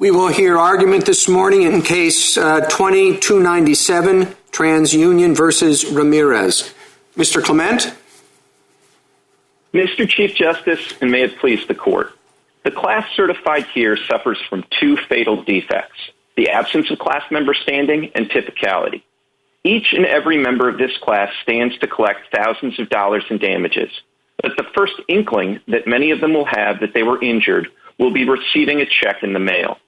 We will hear argument this morning in case 2297, TransUnion versus Ramirez. Mr. Clement? Mr. Chief Justice, and may it please the Court, the class certified here suffers from two fatal defects: the absence of class member standing and typicality. Each and every member of this class stands to collect thousands of dollars in damages, but the first inkling that many of them will have that they were injured will be receiving a check in the mail.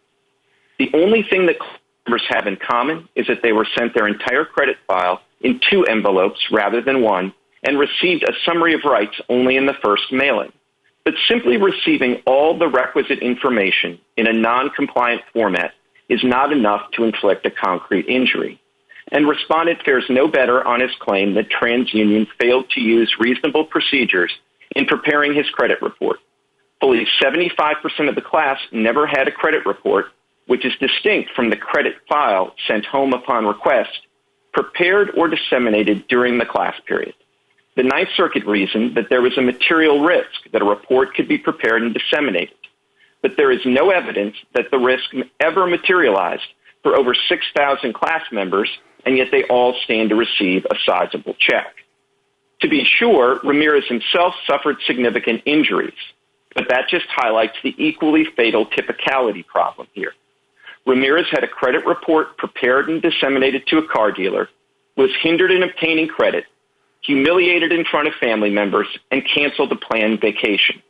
The only thing that members have in common is that they were sent their entire credit file in 2 envelopes rather than 1 and received a summary of rights only in the first mailing. But simply receiving all the requisite information in a non-compliant format is not enough to inflict a concrete injury. And respondent fares no better on his claim that TransUnion failed to use reasonable procedures in preparing his credit report. Fully 75% of the class never had a credit report, which is distinct from the credit file sent home upon request, prepared or disseminated during the class period. The Ninth Circuit reasoned that there was a material risk that a report could be prepared and disseminated, but there is no evidence that the risk ever materialized for over 6,000 class members, and yet they all stand to receive a sizable check. To be sure, Ramirez himself suffered significant injuries, but that just highlights the equally fatal typicality problem here. Ramirez had a credit report prepared and disseminated to a car dealer, was hindered in obtaining credit, humiliated in front of family members, and canceled a planned vacation.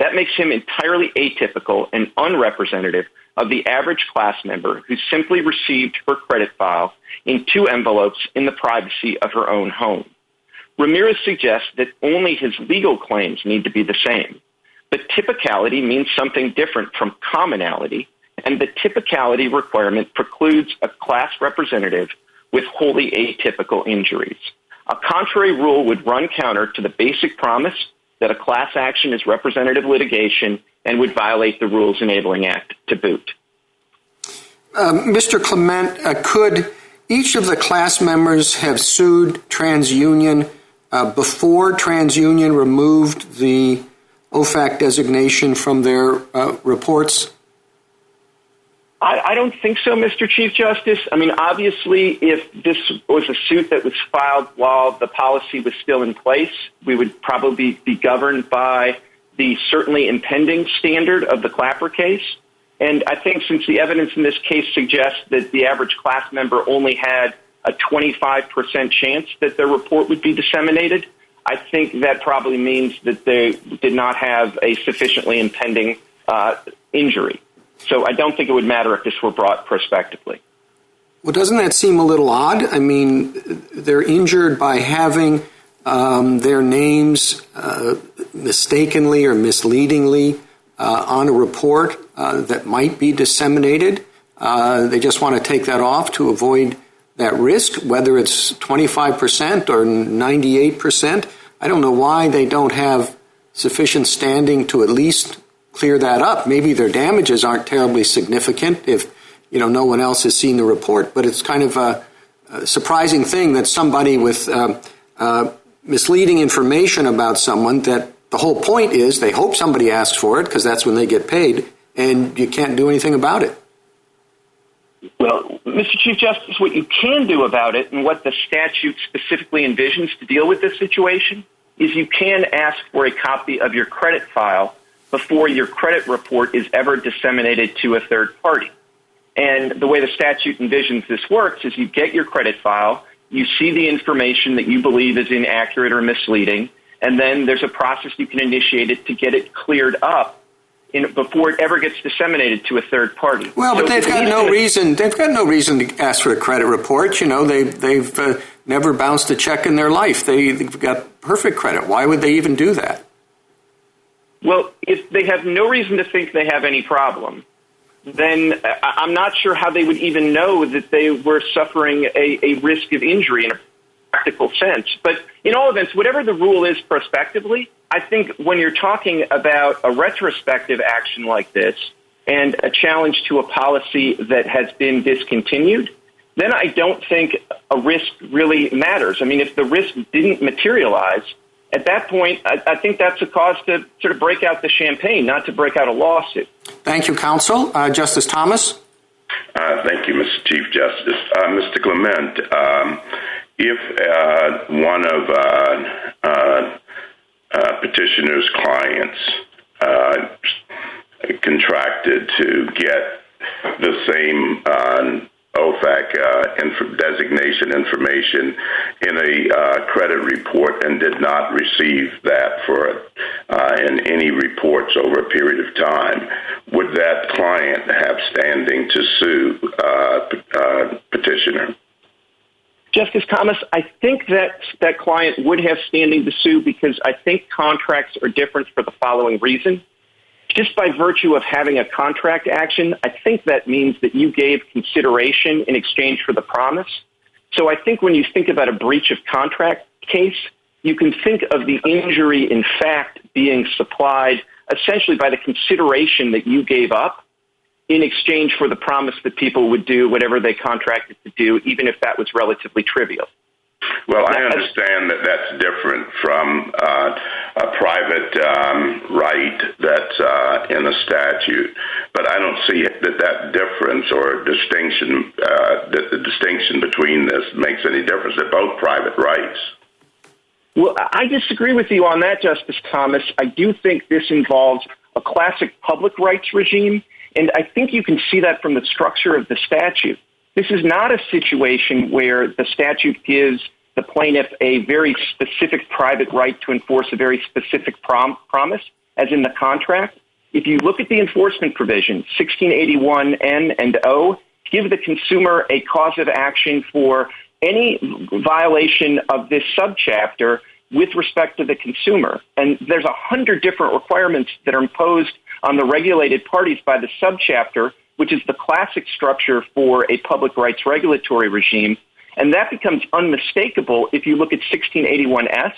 That makes him entirely atypical and unrepresentative of the average class member who simply received her credit file in 2 envelopes in the privacy of her own home. Ramirez suggests that only his legal claims need to be the same, but typicality means something different from commonality, and the typicality requirement precludes a class representative with wholly atypical injuries. A contrary rule would run counter to the basic promise that a class action is representative litigation and would violate the Rules Enabling Act to boot. Mr. Clement, could each of the class members have sued TransUnion before TransUnion removed the OFAC designation from their reports? I don't think so, Mr. Chief Justice. I mean, obviously, if this was a suit that was filed while the policy was still in place, we would probably be governed by the certainly impending standard of the Clapper case. And I think since the evidence in this case suggests that the average class member only had a 25% chance that their report would be disseminated, I think that probably means that they did not have a sufficiently impending injury. So I don't think it would matter if this were brought prospectively. Well, doesn't that seem a little odd? I mean, they're injured by having their names mistakenly or misleadingly on a report that might be disseminated. They just want to take that off to avoid that risk, whether it's 25% or 98%. I don't know why they don't have sufficient standing to at least clear that up. Maybe their damages aren't terribly significant if no one else has seen the report, but it's kind of a surprising thing that somebody with misleading information about someone, that the whole point is they hope somebody asks for it because that's when they get paid, and you can't do anything about it. Well, Mr. Chief Justice, what you can do about it, and what the statute specifically envisions to deal with this situation, is you can ask for a copy of your credit file before your credit report is ever disseminated to a third party. And the way the statute envisions this works is you get your credit file, you see the information that you believe is inaccurate or misleading, and then there's a process you can initiate it to get it cleared up before it ever gets disseminated to a third party. Well, but they've got no reason to ask for a credit report. They've never bounced a check in their life. They've got perfect credit. Why would they even do that? Well, if they have no reason to think they have any problem, then I'm not sure how they would even know that they were suffering a risk of injury in a practical sense. But in all events, whatever the rule is prospectively, I think when you're talking about a retrospective action like this and a challenge to a policy that has been discontinued, then I don't think a risk really matters. I mean, if the risk didn't materialize at that point, I think that's a cause to sort of break out the champagne, not to break out a lawsuit. Thank you, counsel. Justice Thomas? Thank you, Mr. Chief Justice. Mr. Clement, if one of petitioner's clients contracted to get the same OFAC designation information in a credit report and did not receive that in any reports over a period of time, would that client have standing to sue petitioner? Justice Thomas, I think that client would have standing to sue because I think contracts are different for the following reason. Just by virtue of having a contract action, I think that means that you gave consideration in exchange for the promise. So I think when you think about a breach of contract case, you can think of the injury in fact being supplied essentially by the consideration that you gave up in exchange for the promise that people would do whatever they contracted to do, even if that was relatively trivial. Well, I understand that that's different from a private right that's in a statute, but I don't see that difference or distinction, that the distinction between this makes any difference. They're both private rights. Well, I disagree with you on that, Justice Thomas. I do think this involves a classic public rights regime, and I think you can see that from the structure of the statute. This is not a situation where the statute gives the plaintiff a very specific private right to enforce a very specific promise, as in the contract. If you look at the enforcement provisions, 1681 N and O, give the consumer a cause of action for any violation of this subchapter with respect to the consumer. And there's 100 different requirements that are imposed on the regulated parties by the subchapter, which is the classic structure for a public rights regulatory regime. And that becomes unmistakable if you look at 1681S,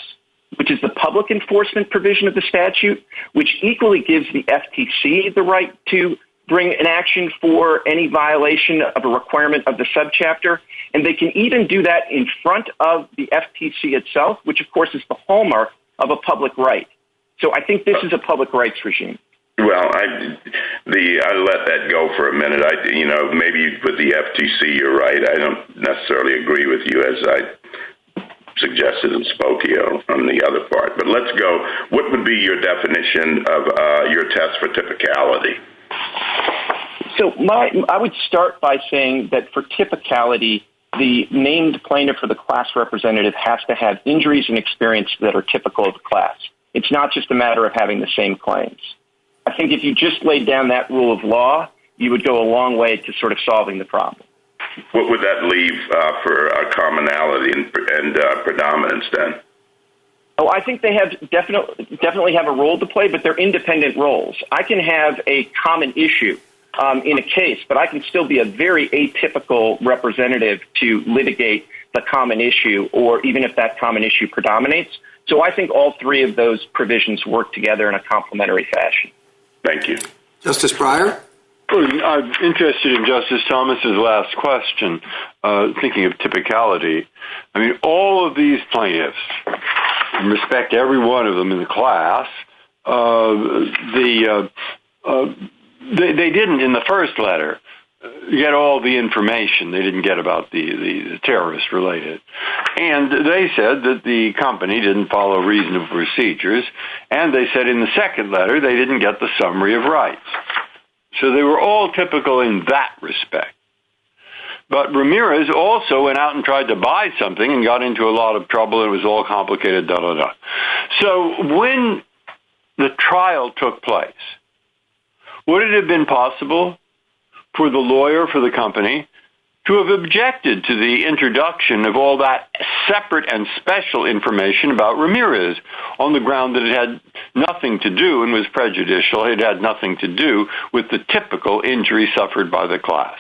which is the public enforcement provision of the statute, which equally gives the FTC the right to bring an action for any violation of a requirement of the subchapter. And they can even do that in front of the FTC itself, which of course is the hallmark of a public right. So I think this is a public rights regime. Well, I let that go for a minute. Maybe with the FTC, you're right. I don't necessarily agree with you, as I suggested in Spokio on the other part. But let's go. What would be your definition of your test for typicality? So I would start by saying that for typicality, the named plaintiff or the class representative has to have injuries and experience that are typical of the class. It's not just a matter of having the same claims. I think if you just laid down that rule of law, you would go a long way to sort of solving the problem. What would that leave for commonality and predominance then? Oh, I think they have definitely have a role to play, but they're independent roles. I can have a common issue in a case, but I can still be a very atypical representative to litigate the common issue, or even if that common issue predominates. So I think all three of those provisions work together in a complementary fashion. Thank you. Justice Breyer? I'm interested in Justice Thomas's last question, thinking of typicality. I mean, all of these plaintiffs, in respect to every one of them in the class, they didn't, in the first letter, get all the information they didn't get about the terrorist related. And they said that the company didn't follow reasonable procedures, and they said in the second letter they didn't get the summary of rights. So they were all typical in that respect. But Ramirez also went out and tried to buy something and got into a lot of trouble, and it was all complicated, da-da-da. So when the trial took place, would it have been possible for the lawyer for the company to have objected to the introduction of all that separate and special information about Ramirez on the ground that it had nothing to do and was prejudicial? It had nothing to do with the typical injury suffered by the class.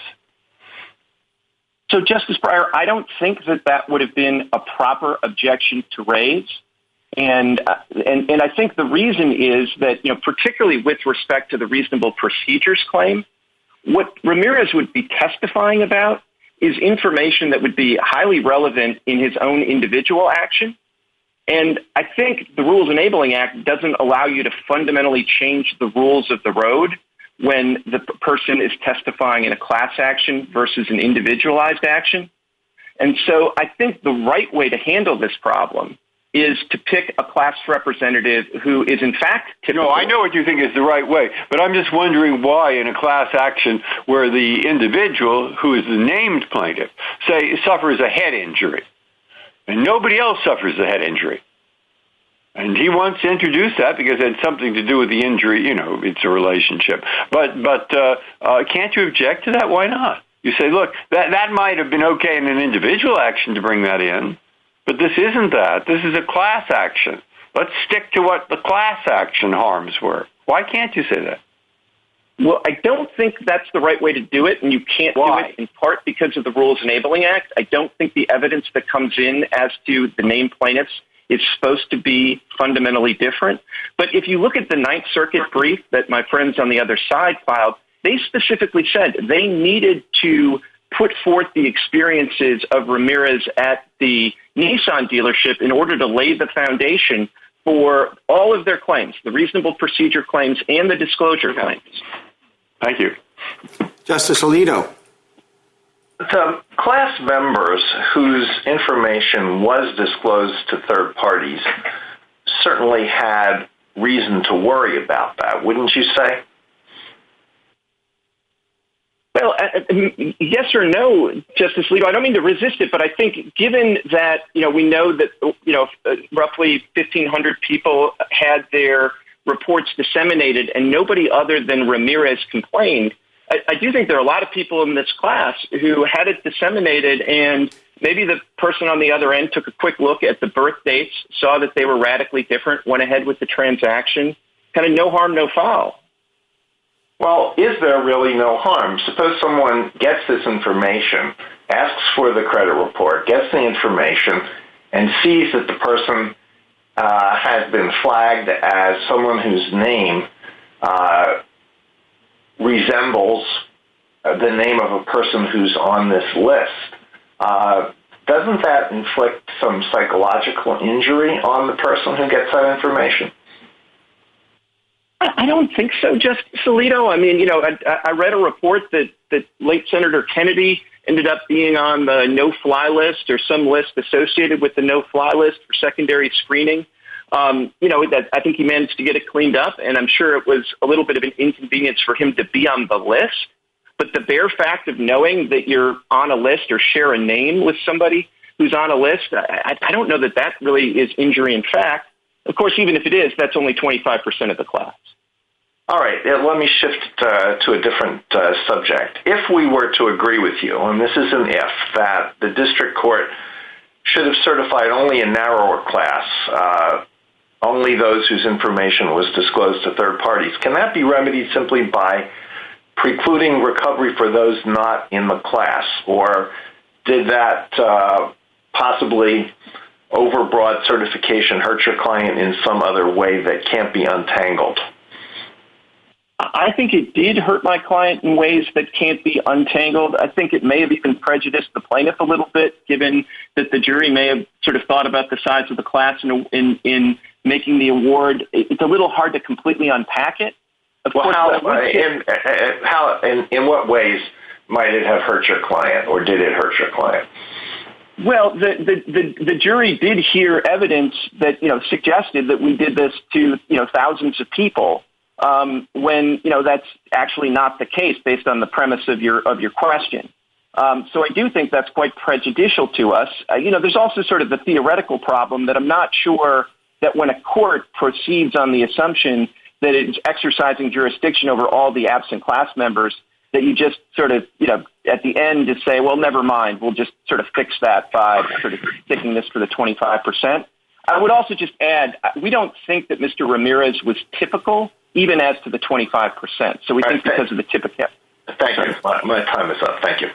So, Justice Breyer, I don't think that would have been a proper objection to raise. And I think the reason is that, particularly with respect to the reasonable procedures claim, what Ramirez would be testifying about is information that would be highly relevant in his own individual action. And I think the Rules Enabling Act doesn't allow you to fundamentally change the rules of the road when the person is testifying in a class action versus an individualized action. And so I think the right way to handle this problem is to pick a class representative who is in fact typical. No, I know what you think is the right way, but I'm just wondering why in a class action where the individual who is the named plaintiff, say, suffers a head injury, and nobody else suffers a head injury. And he wants to introduce that because it had something to do with the injury, it's a relationship. But can't you object to that? Why not? You say, look, that might have been okay in an individual action to bring that in, but this isn't that. This is a class action. Let's stick to what the class action harms were. Why can't you say that? Well, I don't think that's the right way to do it, and you can't do it in part because of the Rules Enabling Act. I don't think the evidence that comes in as to the named plaintiffs is supposed to be fundamentally different. But if you look at the Ninth Circuit brief that my friends on the other side filed, they specifically said they needed to put forth the experiences of Ramirez at the Nissan dealership in order to lay the foundation for all of their claims, the reasonable procedure claims and the disclosure claims. Thank you. Justice Alito. The class members whose information was disclosed to third parties certainly had reason to worry about that, wouldn't you say? Well, yes or no, Justice Alito. I don't mean to resist it, but I think given that, we know that, roughly 1,500 people had their reports disseminated and nobody other than Ramirez complained, I do think there are a lot of people in this class who had it disseminated, and maybe the person on the other end took a quick look at the birth dates, saw that they were radically different, went ahead with the transaction. Kind of no harm, no foul. Well, is there really no harm? Suppose someone gets this information, asks for the credit report, gets the information, and sees that the person has been flagged as someone whose name resembles the name of a person who's on this list. Doesn't that inflict some psychological injury on the person who gets that information? I don't think so, Justice Alito. I mean, I read a report that late Senator Kennedy ended up being on the no-fly list or some list associated with the no-fly list for secondary screening. That I think he managed to get it cleaned up, and I'm sure it was a little bit of an inconvenience for him to be on the list. But the bare fact of knowing that you're on a list or share a name with somebody who's on a list, I don't know that really is injury in fact. Of course, even if it is, that's only 25% of the class. All right, let me shift to a different subject. If we were to agree with you, and this is an if, that the district court should have certified only a narrower class, only those whose information was disclosed to third parties, can that be remedied simply by precluding recovery for those not in the class? Or did that possibly overbroad certification hurt your client in some other way that can't be untangled? I think it did hurt my client in ways that can't be untangled. I think it may have even prejudiced the plaintiff a little bit, given that the jury may have sort of thought about the size of the class in making the award. It's a little hard to completely unpack it. Of course, in what ways might it have hurt your client, or did it hurt your client? Well, the jury did hear evidence that suggested that we did this to thousands of people. When that's actually not the case based on the premise of your question. So I do think that's quite prejudicial to us. There's also sort of the theoretical problem that I'm not sure that when a court proceeds on the assumption that it's exercising jurisdiction over all the absent class members, that you just sort of, at the end just say, well, never mind, we'll just sort of fix that by sort of sticking this for the 25%. I would also just add, we don't think that Mr. Ramirez was typical, even as to the 25%. So we think because of the typical. Thank you. My time is up. Thank you.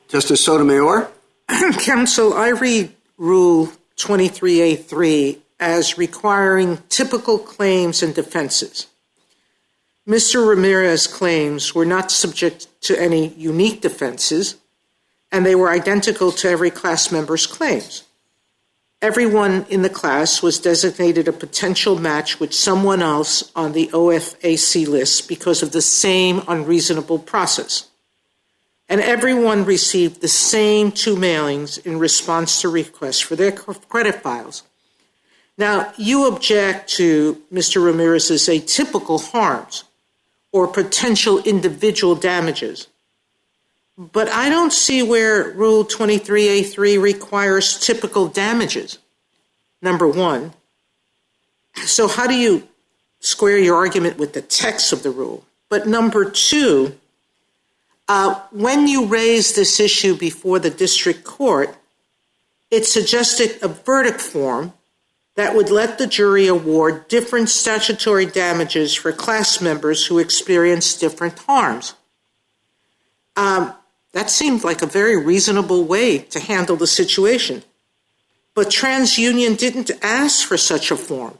Justice Sotomayor? Counsel, I read Rule 23A3 as requiring typical claims and defenses. Mr. Ramirez's claims were not subject to any unique defenses, and they were identical to every class member's claims. everyone in the class was designated a potential match with someone else on the OFAC list because of the same unreasonable process. And everyone received the same 2 mailings in response to requests for their credit files. Now, you object to Mr. Ramirez's atypical harms or potential individual damages. But I don't see where Rule 23A3 requires typical damages, number one. So how do you square your argument with the text of the rule? But number two, when you raised this issue before the district court, it suggested a verdict form that would let the jury award different statutory damages for class members who experienced different harms. That seemed like a very reasonable way to handle the situation. But TransUnion didn't ask for such a form.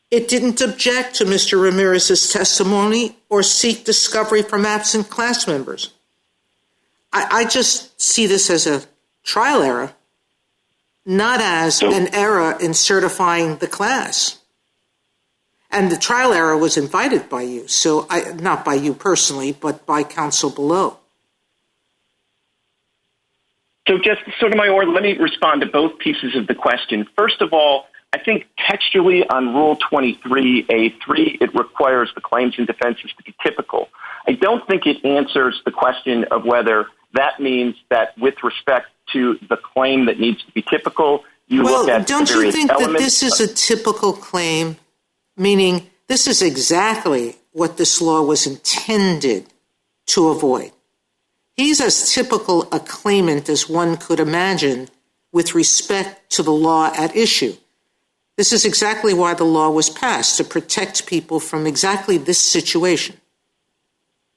It didn't object to Mr. Ramirez's testimony or seek discovery from absent class members. I just see this as a trial error, not as an error in certifying the class. And the trial error was invited by you, so not by you personally, but by counsel below. So, Justice Sotomayor, let me respond to both pieces of the question. First of all, I think textually on Rule 23A3, it requires the claims and defenses to be typical. I don't think it answers the question of whether that means that with respect to the claim that needs to be typical, you look at don't you think elements. that this is a typical claim, meaning this is exactly what this law was intended to avoid? He's as typical a claimant as one could imagine with respect to the law at issue. This is exactly why the law was passed, to protect people from exactly this situation,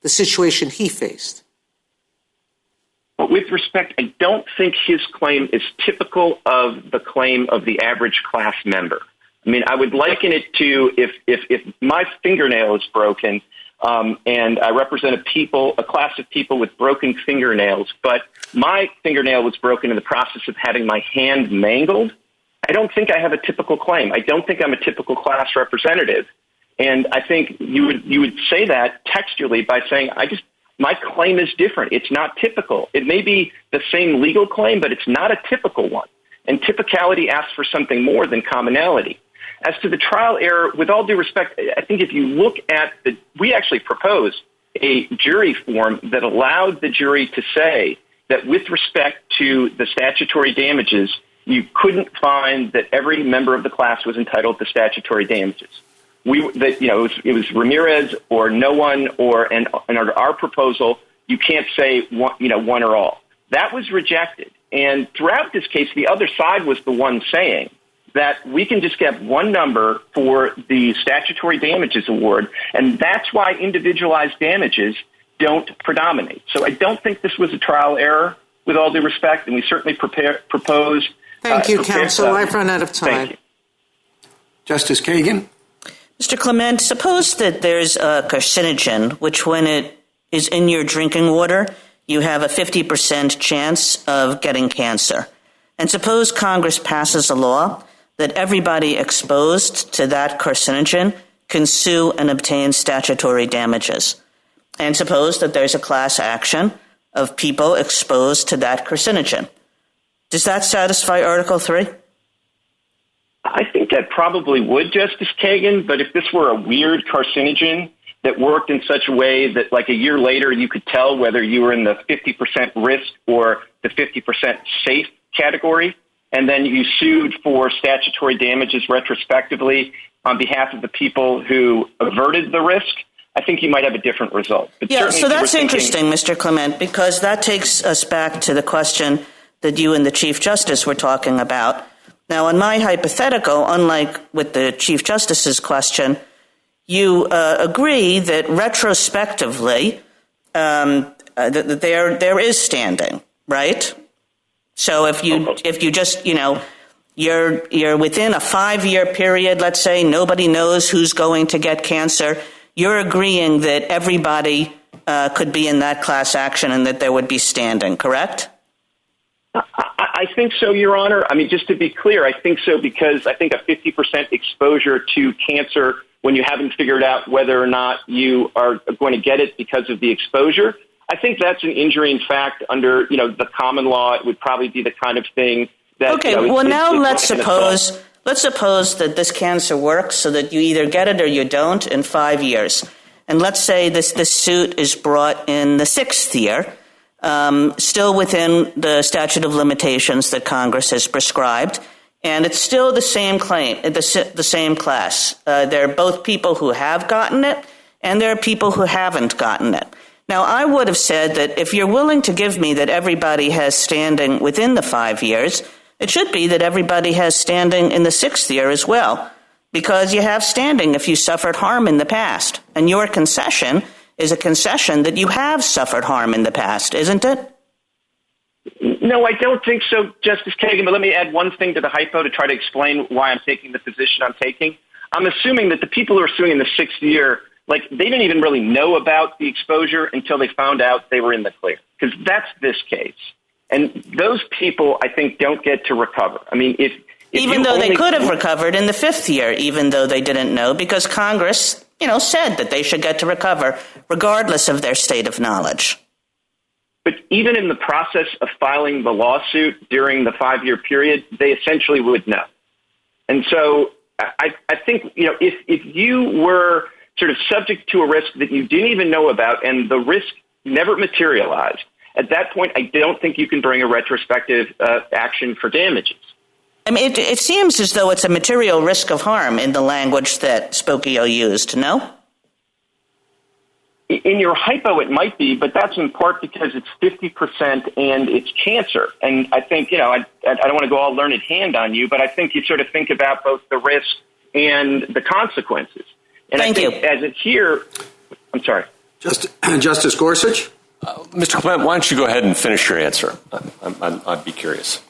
the situation he faced. But with respect, I don't think his claim is typical of the claim of the average class member. I mean, I would liken it to if my fingernail is broken, and I represent a class of people with broken fingernails, but my fingernail was broken in the process of having my hand mangled, I don't think I have a typical claim. I don't think I'm a typical class representative. And I think you would say that textually by saying, my claim is different. It's not typical. It may be the same legal claim, but it's not a typical one. And typicality asks for something more than commonality. As to the trial error, with all due respect, I think if you look at we actually proposed a jury form that allowed the jury to say that with respect to the statutory damages, you couldn't find that every member of the class was entitled to statutory damages. It was Ramirez or no one, and under our proposal, you can't say one or all. That was rejected. And throughout this case, the other side was the one saying that we can just get one number for the statutory damages award, and that's why individualized damages don't predominate. So I don't think this was a trial error, with all due respect, and we certainly proposed. Thank you, counsel. I've run out of time. Thank you. Justice Kagan? Mr. Clement, suppose that there's a carcinogen, which when it is in your drinking water, you have a 50% chance of getting cancer. And suppose Congress passes a law that everybody exposed to that carcinogen can sue and obtain statutory damages. And suppose that there's a class action of people exposed to that carcinogen. Does that satisfy Article 3? I think that probably would, Justice Kagan, but if this were a weird carcinogen that worked in such a way that like a year later you could tell whether you were in the 50% risk or the 50% safe category, and then you sued for statutory damages retrospectively on behalf of the people who averted the risk, I think you might have a different result. But yeah, so that's interesting, Mr. Clement, because that takes us back to the question that you and the Chief Justice were talking about. Now, in my hypothetical, unlike with the Chief Justice's question, you agree that retrospectively that there is standing, right? So if you just, you're within a 5-year period, let's say, nobody knows who's going to get cancer, you're agreeing that everybody could be in that class action and that there would be standing, correct? I think so, Your Honor. I mean, just to be clear, I think so because I think a 50% exposure to cancer when you haven't figured out whether or not you are going to get it because of the exposure, I think that's an injury in fact under, the common law. It would probably be the kind of thing that... Okay, let's suppose that this cancer works so that you either get it or you don't in 5 years. And let's say this suit is brought in the 6th year, still within the statute of limitations that Congress has prescribed, and it's still the same claim, the same class. There are both people who have gotten it, and there are people who haven't gotten it. Now, I would have said that if you're willing to give me that everybody has standing within the 5 years, it should be that everybody has standing in the 6th year as well, because you have standing if you suffered harm in the past, and your concession is a concession that you have suffered harm in the past, isn't it? No, I don't think so, Justice Kagan, but let me add one thing to the hypo to try to explain why I'm taking the position I'm taking. I'm assuming that the people who are suing in the 6th year, they didn't even really know about the exposure until they found out they were in the clear, because that's this case. And those people, I think, don't get to recover. I mean, if even though they could have recovered in the 5th year, even though they didn't know, because Congress, said that they should get to recover regardless of their state of knowledge. But even in the process of filing the lawsuit during the 5-year period, they essentially would know. And so I think, if you were sort of subject to a risk that you didn't even know about and the risk never materialized, at that point, I don't think you can bring a retrospective action for damages. I mean, it seems as though it's a material risk of harm in the language that Spokio used, no? In your hypo, it might be, but that's in part because it's 50% and it's cancer. And I think, I don't want to go all learned hand on you, but I think you sort of think about both the risk and the consequences. And Thank you. As it's here, I'm sorry. Justice Gorsuch? Mr. Clement, why don't you go ahead and finish your answer? I'd be curious.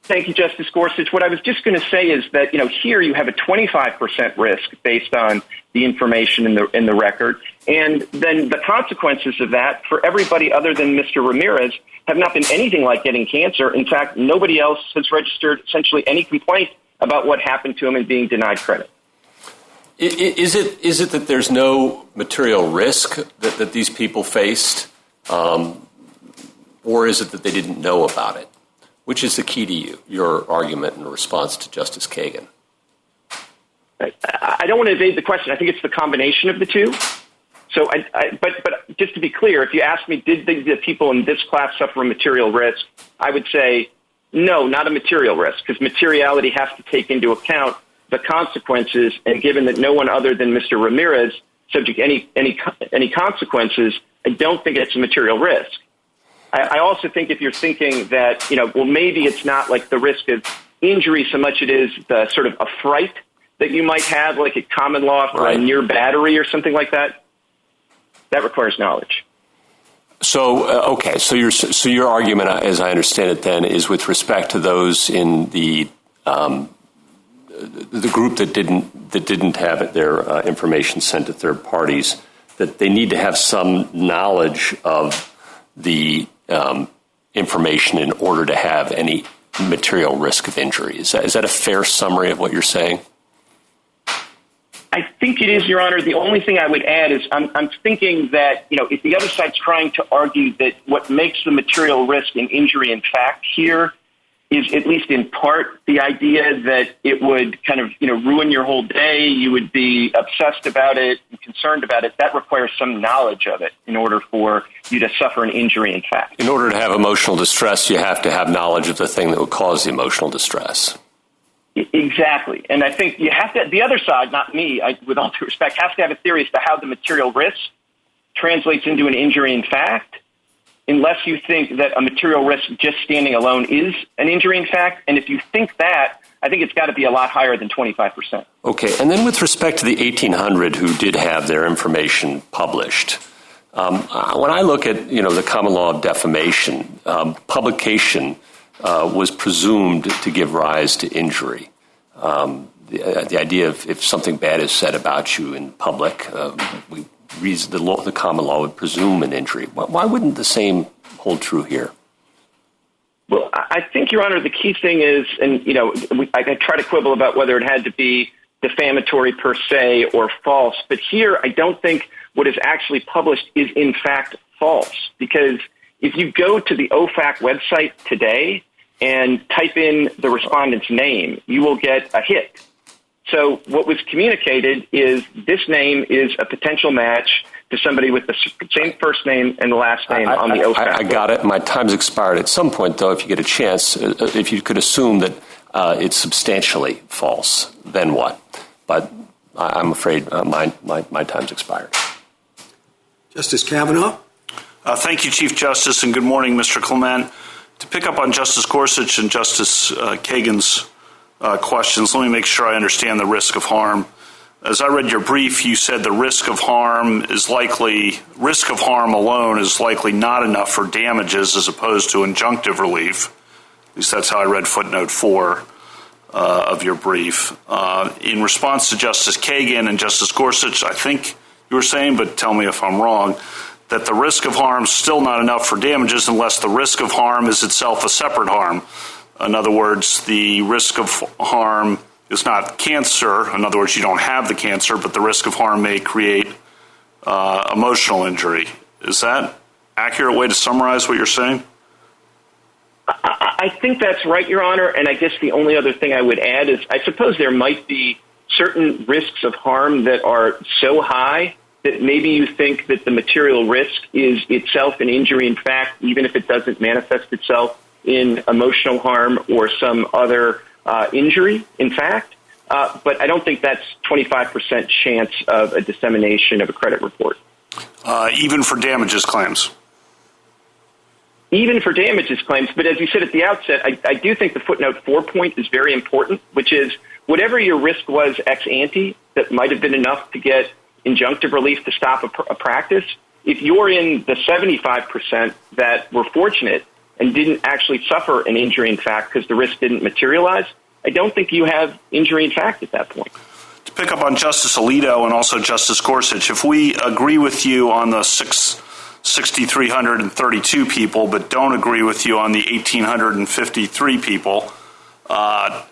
Thank you, Justice Gorsuch. What I was just going to say is that, here you have a 25% risk based on the information in the record. And then the consequences of that for everybody other than Mr. Ramirez have not been anything like getting cancer. In fact, nobody else has registered essentially any complaint about what happened to him and being denied credit. Is it that there's no material risk that these people faced, or is it that they didn't know about it? Which is the key to your argument in response to Justice Kagan? I don't want to evade the question. I think it's the combination of the two. So, but just to be clear, if you ask me, did the people in this class suffer a material risk, I would say no, not a material risk, because materiality has to take into account the consequences. And given that no one other than Mr. Ramirez subject any consequences, I don't think it's a material risk. I also think if you're thinking that, maybe it's not like the risk of injury so much it is the sort of a fright that you might have, like a common law for a near battery or something like that, that requires knowledge. So, okay, so your argument, as I understand it then, is with respect to those in the group that didn't have their information sent to third parties, that they need to have some knowledge of the information in order to have any material risk of injury. Is that a fair summary of what you're saying? I think it is, Your Honor. The only thing I would add is I'm thinking that, if the other side's trying to argue that what makes the material risk an injury in fact here is, at least in part, the idea that it would kind of, ruin your whole day, you would be obsessed about it and concerned about it, that requires some knowledge of it in order for you to suffer an injury in fact. In order to have emotional distress, you have to have knowledge of the thing that would cause the emotional distress. Exactly. And I think you have to, the other side, not me, with all due respect, has to have a theory as to how the material risk translates into an injury in fact, unless you think that a material risk just standing alone is an injury in fact. And if you think that, I think it's got to be a lot higher than 25%. Okay. And then with respect to the 1,800 who did have their information published, when I look at, the common law of defamation, publication was presumed to give rise to injury. The idea of if something bad is said about you in public, the common law would presume an injury. Why wouldn't the same hold true here? Well, I think, Your Honor, the key thing is, and, I try to quibble about whether it had to be defamatory per se or false, but here I don't think what is actually published is in fact false, because if you go to the OFAC website today and type in the respondent's name, you will get a hit. So what was communicated is this name is a potential match to somebody with the same first name and the last name on the OFAC. I got it. My time's expired. At some point, though, if you get a chance, if you could assume that it's substantially false, then what? But I'm afraid my time's expired. Justice Kavanaugh? Thank you, Chief Justice, and good morning, Mr. Clement. To pick up on Justice Gorsuch and Justice Kagan's questions, let me make sure I understand the risk of harm. As I read your brief, you said the risk of harm alone is likely not enough for damages as opposed to injunctive relief. At least that's how I read footnote 4 of your brief. In response to Justice Kagan and Justice Gorsuch, I think you were saying, but tell me if I'm wrong, that the risk of harm is still not enough for damages unless the risk of harm is itself a separate harm. In other words, the risk of harm is not cancer. In other words, you don't have the cancer, but the risk of harm may create emotional injury. Is that an accurate way to summarize what you're saying? I think that's right, Your Honor, and I guess the only other thing I would add is I suppose there might be certain risks of harm that are so high that maybe you think that the material risk is itself an injury in fact, even if it doesn't manifest itself in emotional harm or some other injury, in fact. But I don't think that's 25% chance of a dissemination of a credit report. Even for damages claims? Even for damages claims. But as you said at the outset, I do think the footnote 4 point is very important, which is whatever your risk was ex ante that might have been enough to get injunctive relief to stop a practice, if you're in the 75% that were fortunate and didn't actually suffer an injury in fact because the risk didn't materialize, I don't think you have injury in fact at that point. To pick up on Justice Alito and also Justice Gorsuch, if we agree with you on the 6,332 people but don't agree with you on the 1,853 people,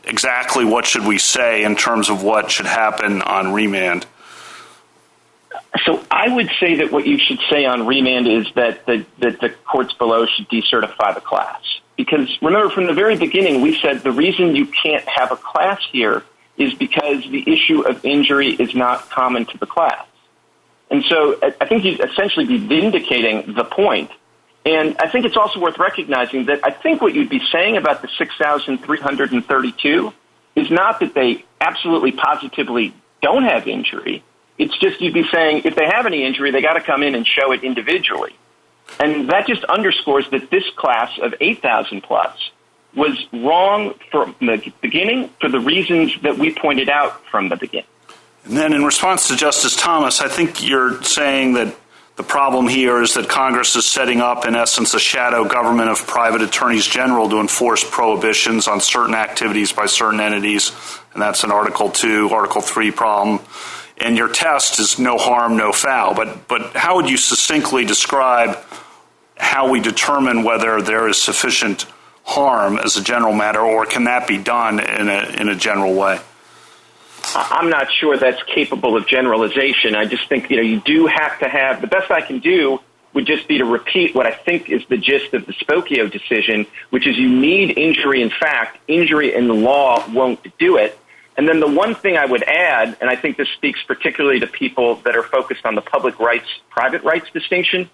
exactly what should we say in terms of what should happen on remand? So I would say that what you should say on remand is that the courts below should decertify the class. Because remember, from the very beginning, we said the reason you can't have a class here is because the issue of injury is not common to the class. And so I think you'd essentially be vindicating the point. And I think it's also worth recognizing that I think what you'd be saying about the 6,332 is not that they absolutely positively don't have injury. It's just you'd be saying if they have any injury, they got to come in and show it individually. And that just underscores that this class of 8,000 plus was wrong from the beginning for the reasons that we pointed out from the beginning. And then in response to Justice Thomas, I think you're saying that the problem here is that Congress is setting up, in essence, a shadow government of private attorneys general to enforce prohibitions on certain activities by certain entities, and that's an Article 2, Article 3 problem. And your test is no harm, no foul. But how would you succinctly describe how we determine whether there is sufficient harm as a general matter, or can that be done in a general way? I'm not sure that's capable of generalization. I just think, you do have to have, the best I can do would just be to repeat what I think is the gist of the Spokio decision, which is you need injury in fact. Injury in the law won't do it. And then the one thing I would add, and I think this speaks particularly to people that are focused on the public rights, private rights distinction,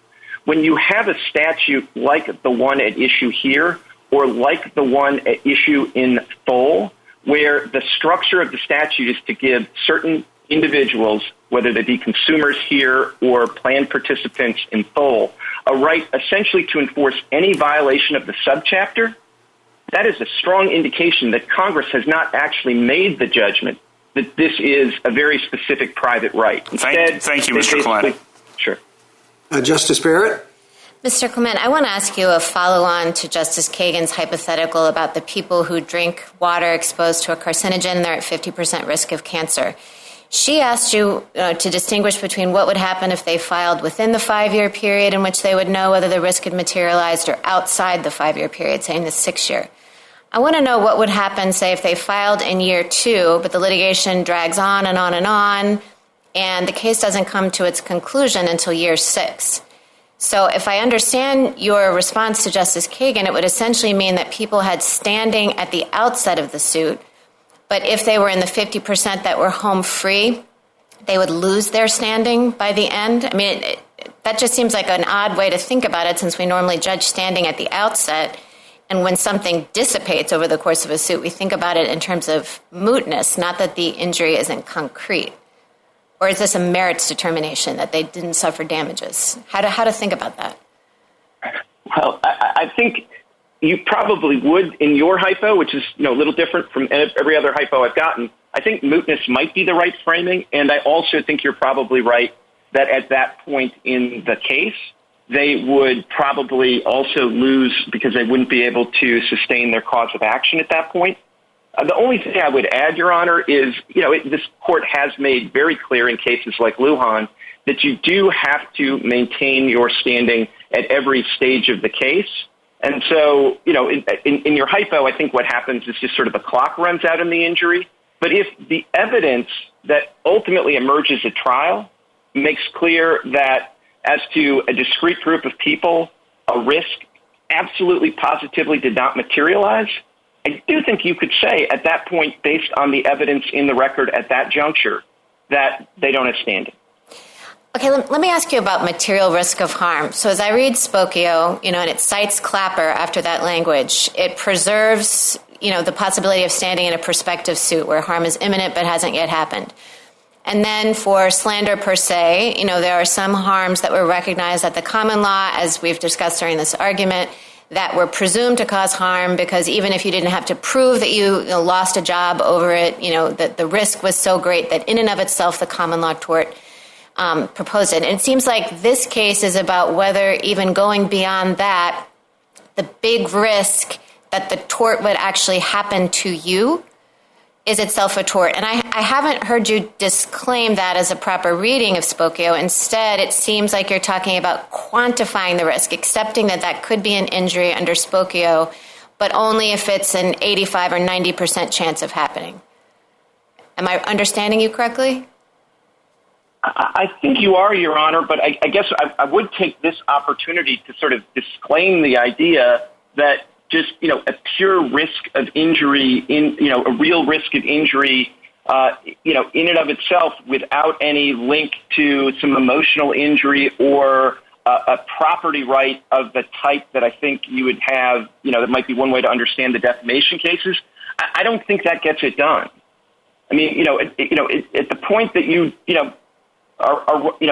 when you have a statute like the one at issue here or like the one at issue in Thole, where the structure of the statute is to give certain individuals, whether they be consumers here or plan participants in Thole, a right essentially to enforce any violation of the subchapter, that is a strong indication that Congress has not actually made the judgment that this is a very specific private right. Instead, thank you, Mr. Clement. Sure. Justice Barrett? Mr. Clement, I want to ask you a follow-on to Justice Kagan's hypothetical about the people who drink water exposed to a carcinogen, they're at 50% risk of cancer. She asked you to distinguish between what would happen if they filed within the 5-year period in which they would know whether the risk had materialized or outside the 5-year period, saying the 6-year. I want to know what would happen, say, if they filed in year 2, but the litigation drags on and on and on, and the case doesn't come to its conclusion until year 6. So if I understand your response to Justice Kagan, it would essentially mean that people had standing at the outset of the suit, but if they were in the 50% that were home free, they would lose their standing by the end. I mean, that just seems like an odd way to think about it, since we normally judge standing at the outset. And when something dissipates over the course of a suit, we think about it in terms of mootness, not that the injury isn't concrete. Or is this a merits determination that they didn't suffer damages? How to think about that? Well, I think you probably would in your hypo, which is a little different from every other hypo I've gotten. I think mootness might be the right framing, and I also think you're probably right that at that point in the case, they would probably also lose because they wouldn't be able to sustain their cause of action at that point. The only thing I would add, Your Honor, is, this court has made very clear in cases like Lujan that you do have to maintain your standing at every stage of the case. And so, in your hypo, I think what happens is just sort of the clock runs out in the injury. But if the evidence that ultimately emerges at trial makes clear that as to a discrete group of people, a risk absolutely positively did not materialize, I do think you could say at that point, based on the evidence in the record at that juncture, that they don't have standing. Okay, let me ask you about material risk of harm. So as I read Spokio, and it cites Clapper after that language, it preserves, the possibility of standing in a prospective suit where harm is imminent but hasn't yet happened. And then for slander per se, there are some harms that were recognized at the common law, as we've discussed during this argument, that were presumed to cause harm because even if you didn't have to prove that you lost a job over it, that the risk was so great that in and of itself the common law tort proposed it. And it seems like this case is about whether even going beyond that, the big risk that the tort would actually happen to you is itself a tort. And I haven't heard you disclaim that as a proper reading of Spokio. Instead, it seems like you're talking about quantifying the risk, accepting that that could be an injury under Spokio, but only if it's an 85 or 90% chance of happening. Am I understanding you correctly? I think you are, Your Honor, but I guess I would take this opportunity to sort of disclaim the idea that just, a pure risk of injury, a real risk of injury, in and of itself without any link to some emotional injury or a property right of the type that I think you would have, that might be one way to understand the defamation cases. I don't think that gets it done. I mean, at the point that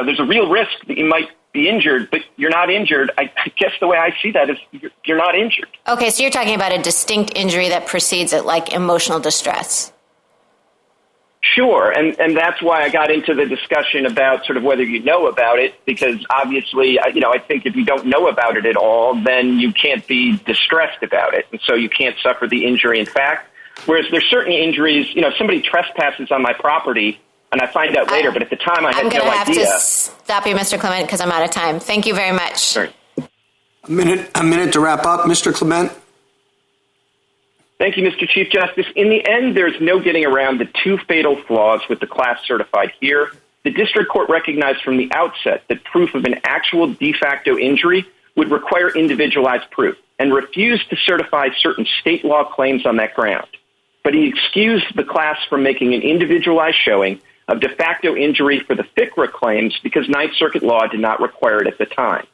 there's a real risk that you might be injured, but you're not injured. I guess the way I see that is you're not injured. Okay, so you're talking about a distinct injury that precedes it, like emotional distress. Sure, and that's why I got into the discussion about sort of whether you know about it, because obviously, I think if you don't know about it at all, then you can't be distressed about it, and so you can't suffer the injury in fact. Whereas there's certain injuries, if somebody trespasses on my property, and I find out later, but at the time I had no idea. I'm going to have to stop you, Mr. Clement, because I'm out of time. Thank you very much. Sorry. A minute to wrap up. Mr. Clement. Thank you, Mr. Chief Justice. In the end, there's no getting around the two fatal flaws with the class certified here. The district court recognized from the outset that proof of an actual de facto injury would require individualized proof and refused to certify certain state law claims on that ground. But he excused the class from making an individualized showing of de facto injury for the FCRA claims because Ninth Circuit law did not require it at the time.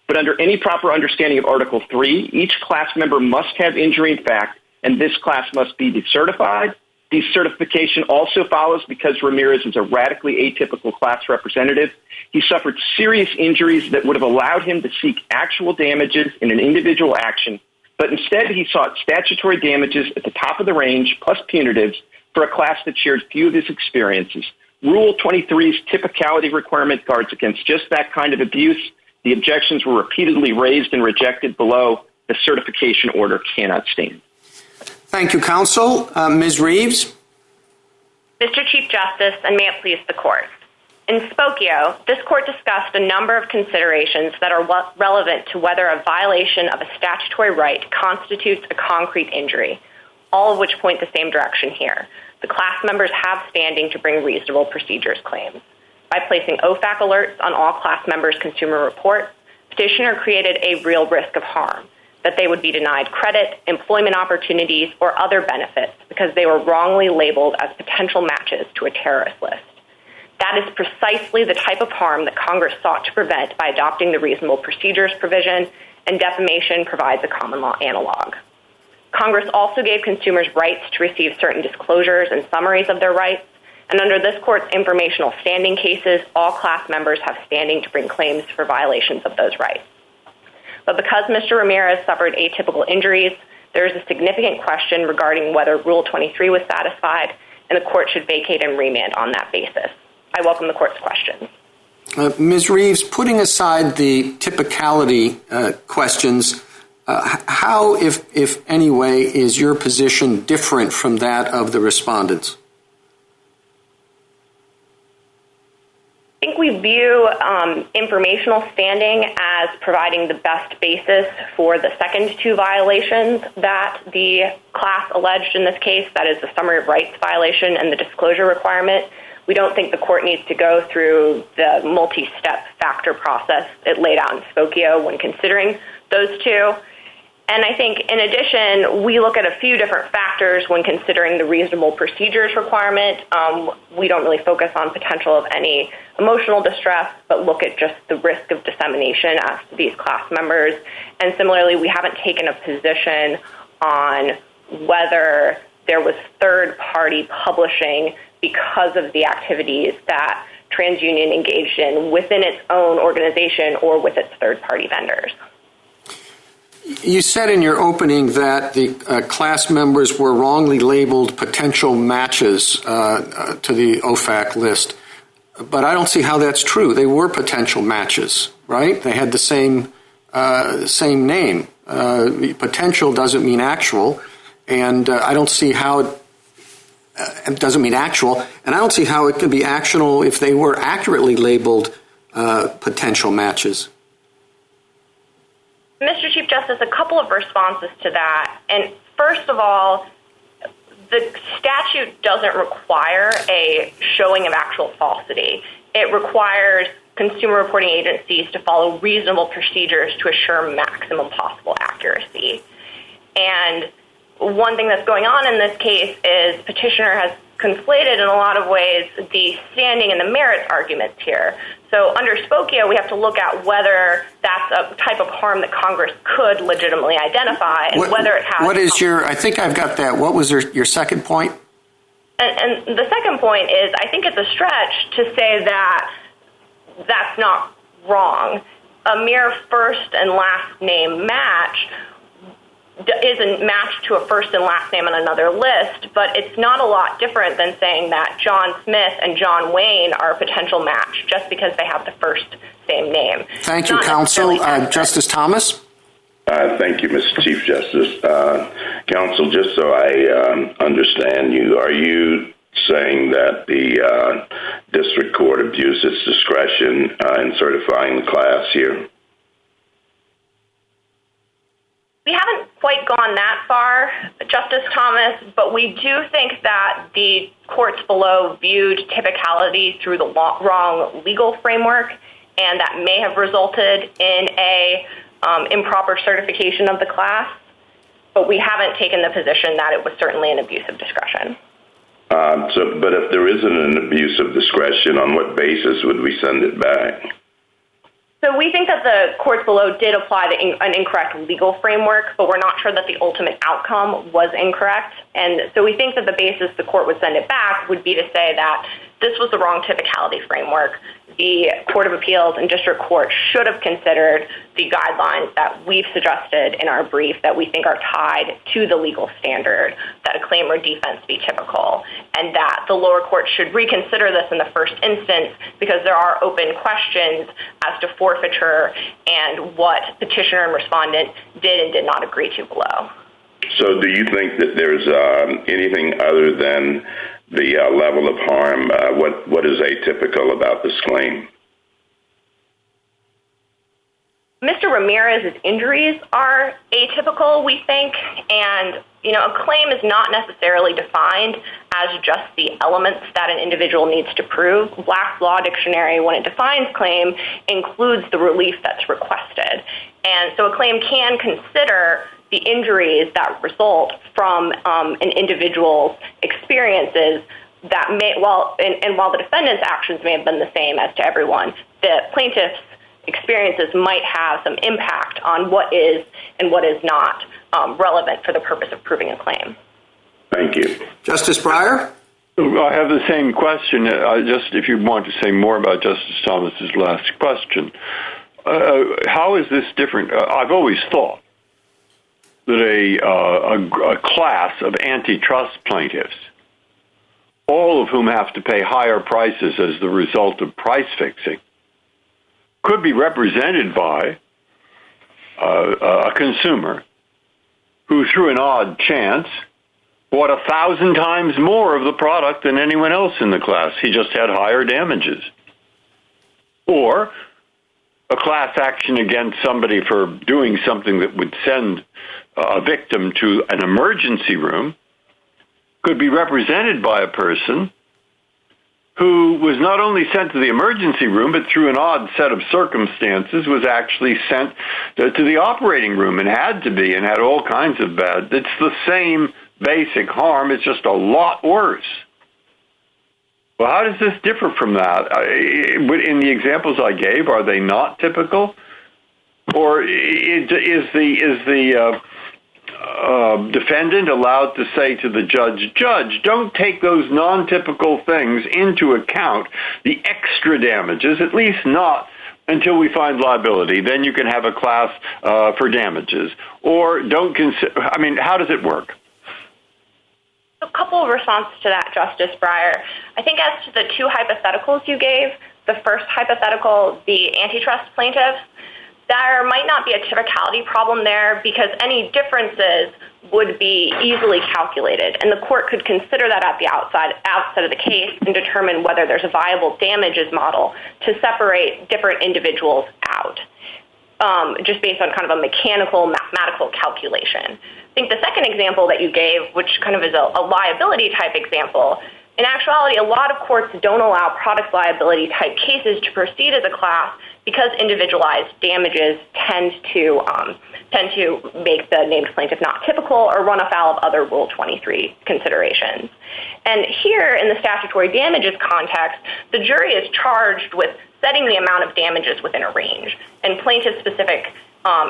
But under any proper understanding of Article 3, each class member must have injury in fact, and this class must be decertified. Decertification also follows because Ramirez is a radically atypical class representative. He suffered serious injuries that would have allowed him to seek actual damages in an individual action, but instead he sought statutory damages at the top of the range plus punitives for a class that shared few of his experiences. Rule 23's typicality requirement guards against just that kind of abuse. The objections were repeatedly raised and rejected below. The certification order cannot stand. Thank you, counsel. Ms. Reeves? Mr. Chief Justice, and may it please the Court. In Spokio, this Court discussed a number of considerations that are relevant to whether a violation of a statutory right constitutes a concrete injury, all of which point the same direction here. The class members have standing to bring reasonable procedures claims. By placing OFAC alerts on all class members' consumer reports, petitioner created a real risk of harm, that they would be denied credit, employment opportunities, or other benefits because they were wrongly labeled as potential matches to a terrorist list. That is precisely the type of harm that Congress sought to prevent by adopting the reasonable procedures provision, and defamation provides a common law analog. Congress also gave consumers rights to receive certain disclosures and summaries of their rights, and under this Court's informational standing cases, all class members have standing to bring claims for violations of those rights. But because Mr. Ramirez suffered atypical injuries, there is a significant question regarding whether Rule 23 was satisfied, and the Court should vacate and remand on that basis. I welcome the Court's questions. Ms. Reeves, putting aside the typicality questions, how, if any way, is your position different from that of the respondents? I think we view informational standing as providing the best basis for the second two violations that the class alleged in this case, that is the summary of rights violation and the disclosure requirement. We don't think the Court needs to go through the multi-step factor process it laid out in Spokio when considering those two. And I think, in addition, we look at a few different factors when considering the reasonable procedures requirement. We don't really focus on potential of any emotional distress, but look at just the risk of dissemination as to these class members. And similarly, we haven't taken a position on whether there was third-party publishing because of the activities that TransUnion engaged in within its own organization or with its third-party vendors. You said in your opening that the class members were wrongly labeled potential matches to the OFAC list, but I don't see how that's true. They were potential matches, right? They had the same name. Potential doesn't mean actual, and I don't see how it doesn't mean actual, and I don't see how it could be actionable if they were accurately labeled potential matches. Mr. Chief Justice, a couple of responses to that. And first of all, the statute doesn't require a showing of actual falsity. It requires consumer reporting agencies to follow reasonable procedures to assure maximum possible accuracy. And one thing that's going on in this case is petitioner has conflated in a lot of ways the standing and the merits arguments here. So under Spokio, we have to look at whether that's a type of harm that Congress could legitimately identify and whether it has... What is your... I think I've got that. What was your second point? And the second point is I think it's a stretch to say that that's not wrong. A mere first and last name match isn't matched to a first and last name on another list, but it's not a lot different than saying that John Smith and John Wayne are a potential match just because they have the first same name. Thank you, counsel. Justice Thomas? Thank you, Mr. Chief Justice. Counsel, just so I understand you, are you saying that the district court abused its discretion in certifying the class here? We haven't quite gone that far, Justice Thomas, but we do think that the courts below viewed typicality through the wrong legal framework, and that may have resulted in a improper certification of the class, but we haven't taken the position that it was certainly an abuse of discretion. But if there isn't an abuse of discretion, on what basis would we send it back? So we think that the courts below did apply an incorrect legal framework, but we're not sure that the ultimate outcome was incorrect. And so we think that the basis the court would send it back would be to say that this was the wrong typicality framework. The Court of Appeals and District Court should have considered the guidelines that we've suggested in our brief that we think are tied to the legal standard that a claim or defense be typical, and that the lower court should reconsider this in the first instance because there are open questions as to forfeiture and what petitioner and respondent did and did not agree to below. So do you think that there's anything other than the level of harm? What is atypical about this claim? Mr. Ramirez's injuries are atypical, we think, and a claim is not necessarily defined as just the elements that an individual needs to prove. Black's Law Dictionary, when it defines claim, includes the relief that's requested. And so a claim can consider the injuries that result from an individual's experiences that may, while the defendant's actions may have been the same as to everyone, the plaintiff's experiences might have some impact on what is and what is not relevant for the purpose of proving a claim. Thank you. Justice Breyer? I have the same question. Just if you want to say more about Justice Thomas's last question. How is this different? I've always thought that a class of antitrust plaintiffs, all of whom have to pay higher prices as the result of price fixing, could be represented by a consumer who, through an odd chance, bought 1,000 times more of the product than anyone else in the class. He just had higher damages. Or a class action against somebody for doing something that would send a victim to an emergency room could be represented by a person who was not only sent to the emergency room, but through an odd set of circumstances was actually sent to the operating room and had to be and had all kinds of bad. It's the same basic harm. It's just a lot worse. Well, how does this differ from that? In the examples I gave, are they not typical? Or is the defendant allowed to say to the judge, don't take those non-typical things into account, the extra damages, at least not until we find liability. Then you can have a class for damages. Or don't consider, how does it work? A couple of responses to that, Justice Breyer. I think as to the two hypotheticals you gave, the first hypothetical, the antitrust plaintiffs, there might not be a typicality problem there because any differences would be easily calculated, and the court could consider that at the outset of the case and determine whether there's a viable damages model to separate different individuals out, just based on kind of a mechanical, mathematical calculation. I think the second example that you gave, which kind of is a liability type example, in actuality, a lot of courts don't allow product liability type cases to proceed as a class because individualized damages tend to make the named plaintiff not typical or run afoul of other Rule 23 considerations. And here, in the statutory damages context, the jury is charged with setting the amount of damages within a range, and plaintiff-specific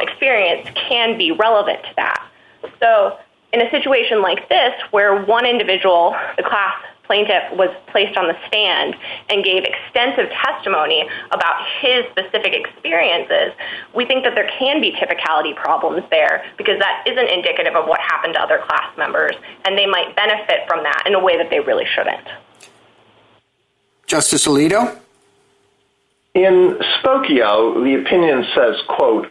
experience can be relevant to that. So in a situation like this, where one individual, the class plaintiff, was placed on the stand and gave extensive testimony about his specific experiences, we think that there can be typicality problems there because that isn't indicative of what happened to other class members, and they might benefit from that in a way that they really shouldn't. Justice Alito? In Spokio, the opinion says, quote,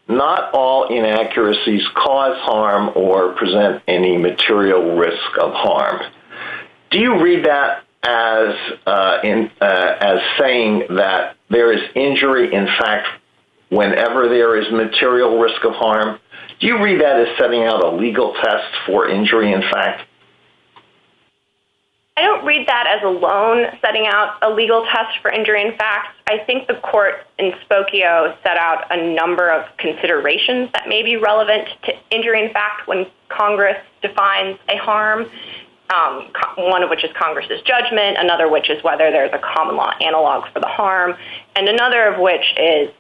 not all inaccuracies cause harm or present any material risk of harm. Do you read that as saying that there is injury in fact whenever there is material risk of harm? Do you read that as setting out a legal test for injury in fact? I don't read that as alone setting out a legal test for injury in fact. I think the court in Spokio set out a number of considerations that may be relevant to injury in fact when Congress defines a harm. One of which is Congress's judgment, another which is whether there's a common law analog for the harm, and another of which is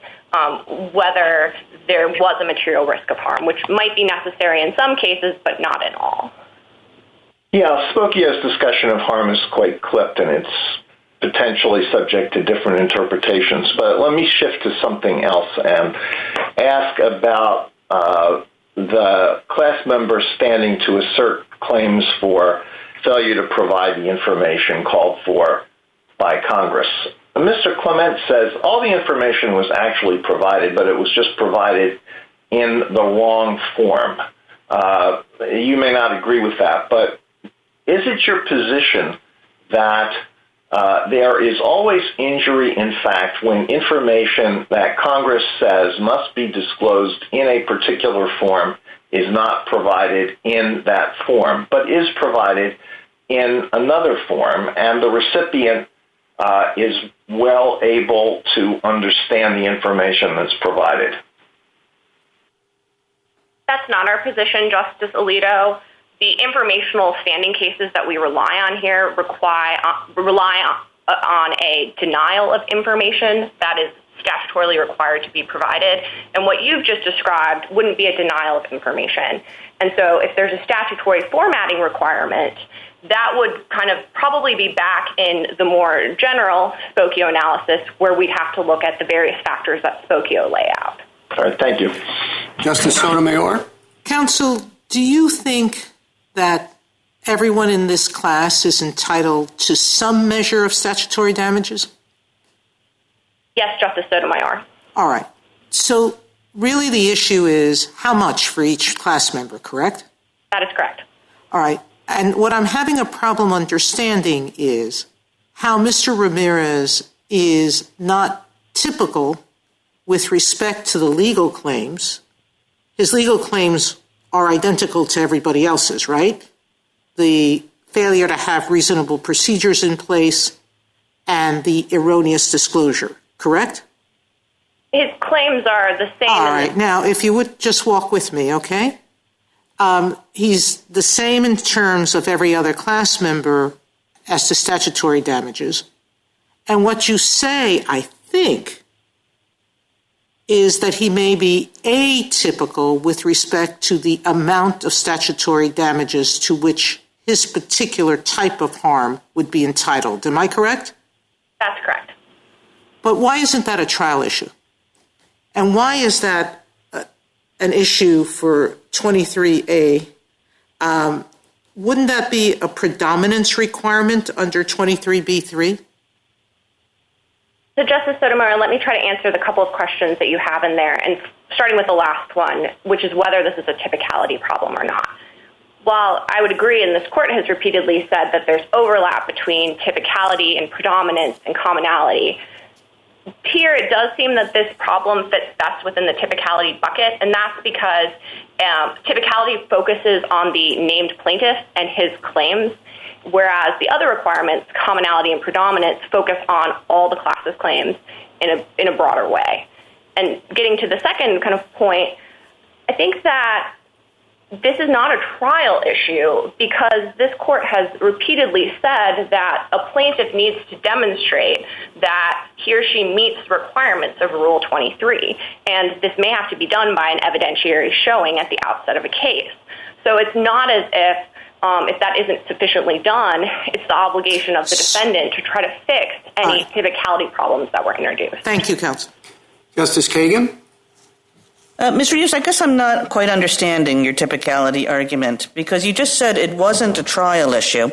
whether there was a material risk of harm, which might be necessary in some cases, but not in all. Yeah, Spokio's discussion of harm is quite clipped, and it's potentially subject to different interpretations. But let me shift to something else and ask about the class members standing to assert claims for failure to provide the information called for by Congress. Mr. Clement says all the information was actually provided, but it was just provided in the wrong form. You may not agree with that, but is it your position that there is always injury in fact when information that Congress says must be disclosed in a particular form is not provided in that form, but is provided in another form, and the recipient is well able to understand the information that's provided. That's not our position, Justice Alito. The informational standing cases that we rely on here rely on a denial of information that is statutorily required to be provided. And what you've just described wouldn't be a denial of information. And so if there's a statutory formatting requirement, that would kind of probably be back in the more general Spokio analysis where we'd have to look at the various factors that Spokio lay out. All right, thank you. Justice Sotomayor? Counsel, do you think that everyone in this class is entitled to some measure of statutory damages? Yes, Justice Sotomayor. All right. So really the issue is how much for each class member, correct? That is correct. All right. And what I'm having a problem understanding is how Mr. Ramirez is not typical with respect to the legal claims. His legal claims are identical to everybody else's, right? The failure to have reasonable procedures in place and the erroneous disclosure, correct? His claims are the same. All right. Now, if you would just walk with me, okay? He's the same in terms of every other class member as to statutory damages. And what you say, I think, is that he may be atypical with respect to the amount of statutory damages to which his particular type of harm would be entitled. Am I correct? That's correct. But why isn't that a trial issue? And why is that an issue for 23A? Wouldn't that be a predominance requirement under 23B3? So, Justice Sotomayor, let me try to answer the couple of questions that you have in there, and starting with the last one, which is whether this is a typicality problem or not. While I would agree, and this court has repeatedly said that there's overlap between typicality and predominance and commonality, here it does seem that this problem fits best within the typicality bucket, and that's because typicality focuses on the named plaintiff and his claims, whereas the other requirements, commonality and predominance, focus on all the class's claims in a broader way. And getting to the second kind of point, I think that this is not a trial issue because this court has repeatedly said that a plaintiff needs to demonstrate that he or she meets the requirements of Rule 23, and this may have to be done by an evidentiary showing at the outset of a case. So it's not as if that isn't sufficiently done, it's the obligation of the defendant to try to fix any typicality problems that were introduced. Thank you, counsel. Justice Kagan? Ms. Reeves, I guess I'm not quite understanding your typicality argument because you just said it wasn't a trial issue,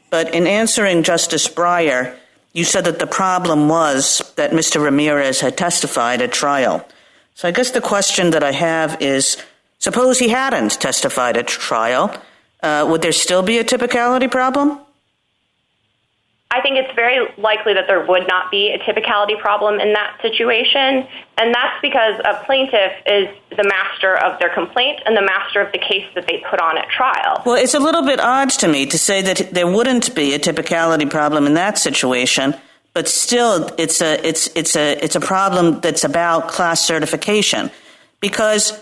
but in answering Justice Breyer, you said that the problem was that Mr. Ramirez had testified at trial. So I guess the question that I have is, suppose he hadn't testified at trial, would there still be a typicality problem? I think it's very likely that there would not be a typicality problem in that situation, and that's because a plaintiff is the master of their complaint and the master of the case that they put on at trial. Well, it's a little bit odd to me to say that there wouldn't be a typicality problem in that situation, but still it's a problem that's about class certification because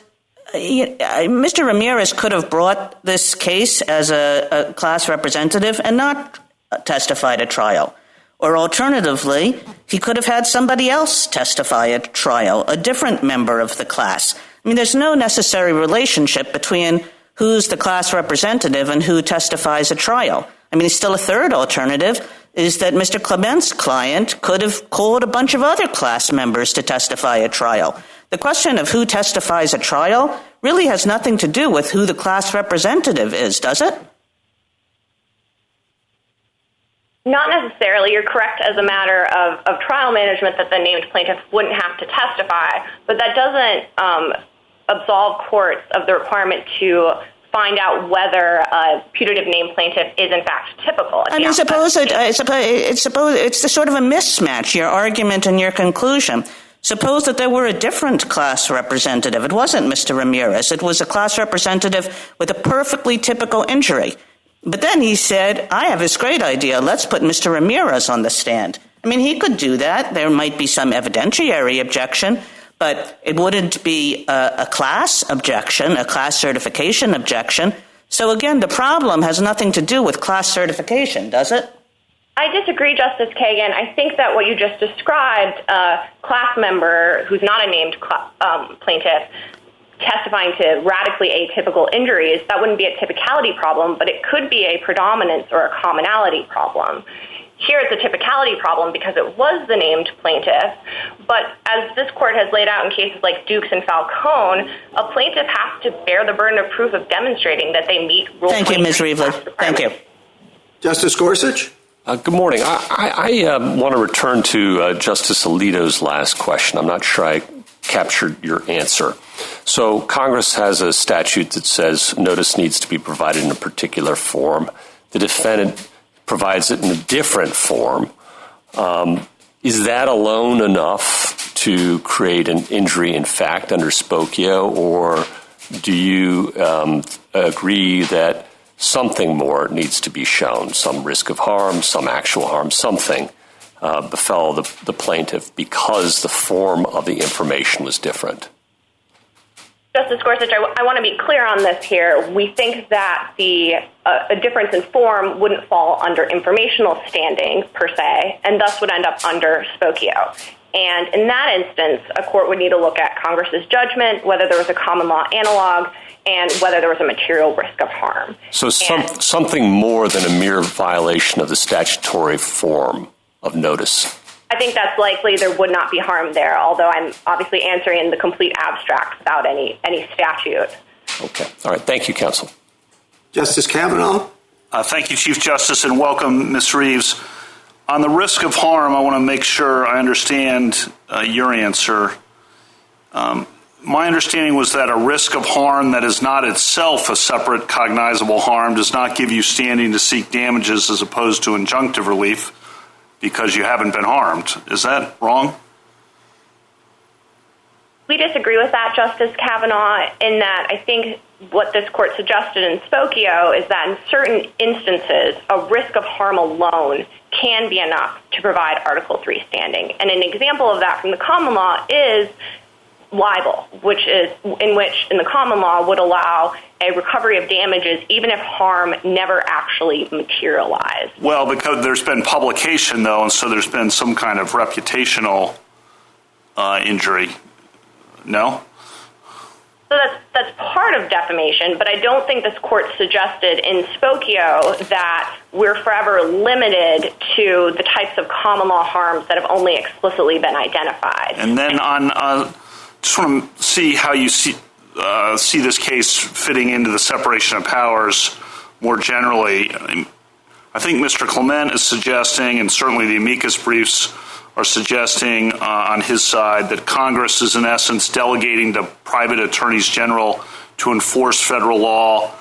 Mr. Ramirez could have brought this case as a class representative and not testified at trial. Or alternatively, he could have had somebody else testify at trial, a different member of the class. I mean, there's no necessary relationship between who's the class representative and who testifies at trial. I mean, still a third alternative is that Mr. Clement's client could have called a bunch of other class members to testify at trial. The question of who testifies at trial really has nothing to do with who the class representative is, does it? Not necessarily. You're correct as a matter of trial management that the named plaintiff wouldn't have to testify, but that doesn't absolve courts of the requirement to find out whether a putative named plaintiff is in fact typical. I mean, suppose it's sort of a mismatch, your argument and your conclusion. Suppose that there were a different class representative. It wasn't Mr. Ramirez. It was a class representative with a perfectly typical injury. But then he said, I have this great idea. Let's put Mr. Ramirez on the stand. I mean, he could do that. There might be some evidentiary objection, but it wouldn't be a class objection, a class certification objection. So again, the problem has nothing to do with class certification, does it? I disagree, Justice Kagan. I think that what you just described, a class member who's not a named plaintiff testifying to radically atypical injuries, that wouldn't be a typicality problem, but it could be a predominance or a commonality problem. Here it's a typicality problem because it was the named plaintiff, but as this court has laid out in cases like Dukes and Falcone, a plaintiff has to bear the burden of proof of demonstrating that they meet Rule 23. Thank you, Ms. Reevely. Thank you. Justice Gorsuch? Good morning. I want to return to Justice Alito's last question. I'm not sure I captured your answer. So Congress has a statute that says notice needs to be provided in a particular form. The defendant provides it in a different form. Is that alone enough to create an injury in fact under Spokio, or do you agree that something more needs to be shown, some risk of harm, some actual harm, something befell the plaintiff because the form of the information was different? Justice Gorsuch, I want to be clear on this here. We think that a difference in form wouldn't fall under informational standing per se, and thus would end up under Spokio. And in that instance, a court would need to look at Congress's judgment, whether there was a common law analog, and whether there was a material risk of harm. So something more than a mere violation of the statutory form of notice. I think that's likely. There would not be harm there, although I'm obviously answering in the complete abstract without any statute. Okay. All right. Thank you, counsel. Justice Kavanaugh? Thank you, Chief Justice, and welcome, Ms. Reeves. On the risk of harm, I want to make sure I understand your answer. My understanding was that a risk of harm that is not itself a separate cognizable harm does not give you standing to seek damages as opposed to injunctive relief because you haven't been harmed. Is that wrong? We disagree with that, Justice Kavanaugh, in that I think what this court suggested in Spokio is that in certain instances, a risk of harm alone can be enough to provide Article III standing. And an example of that from the common law is libel, which is in the common law would allow a recovery of damages even if harm never actually materialized. Well, because there's been publication, though, and so there's been some kind of reputational injury. No? So that's part of defamation, but I don't think this court suggested in Spokio that we're forever limited to the types of common law harms that have only explicitly been identified. And then just want to see how you see this case fitting into the separation of powers more generally. I think Mr. Clement is suggesting, and certainly the amicus briefs are suggesting on his side, that Congress is in essence delegating to private attorneys general to enforce federal law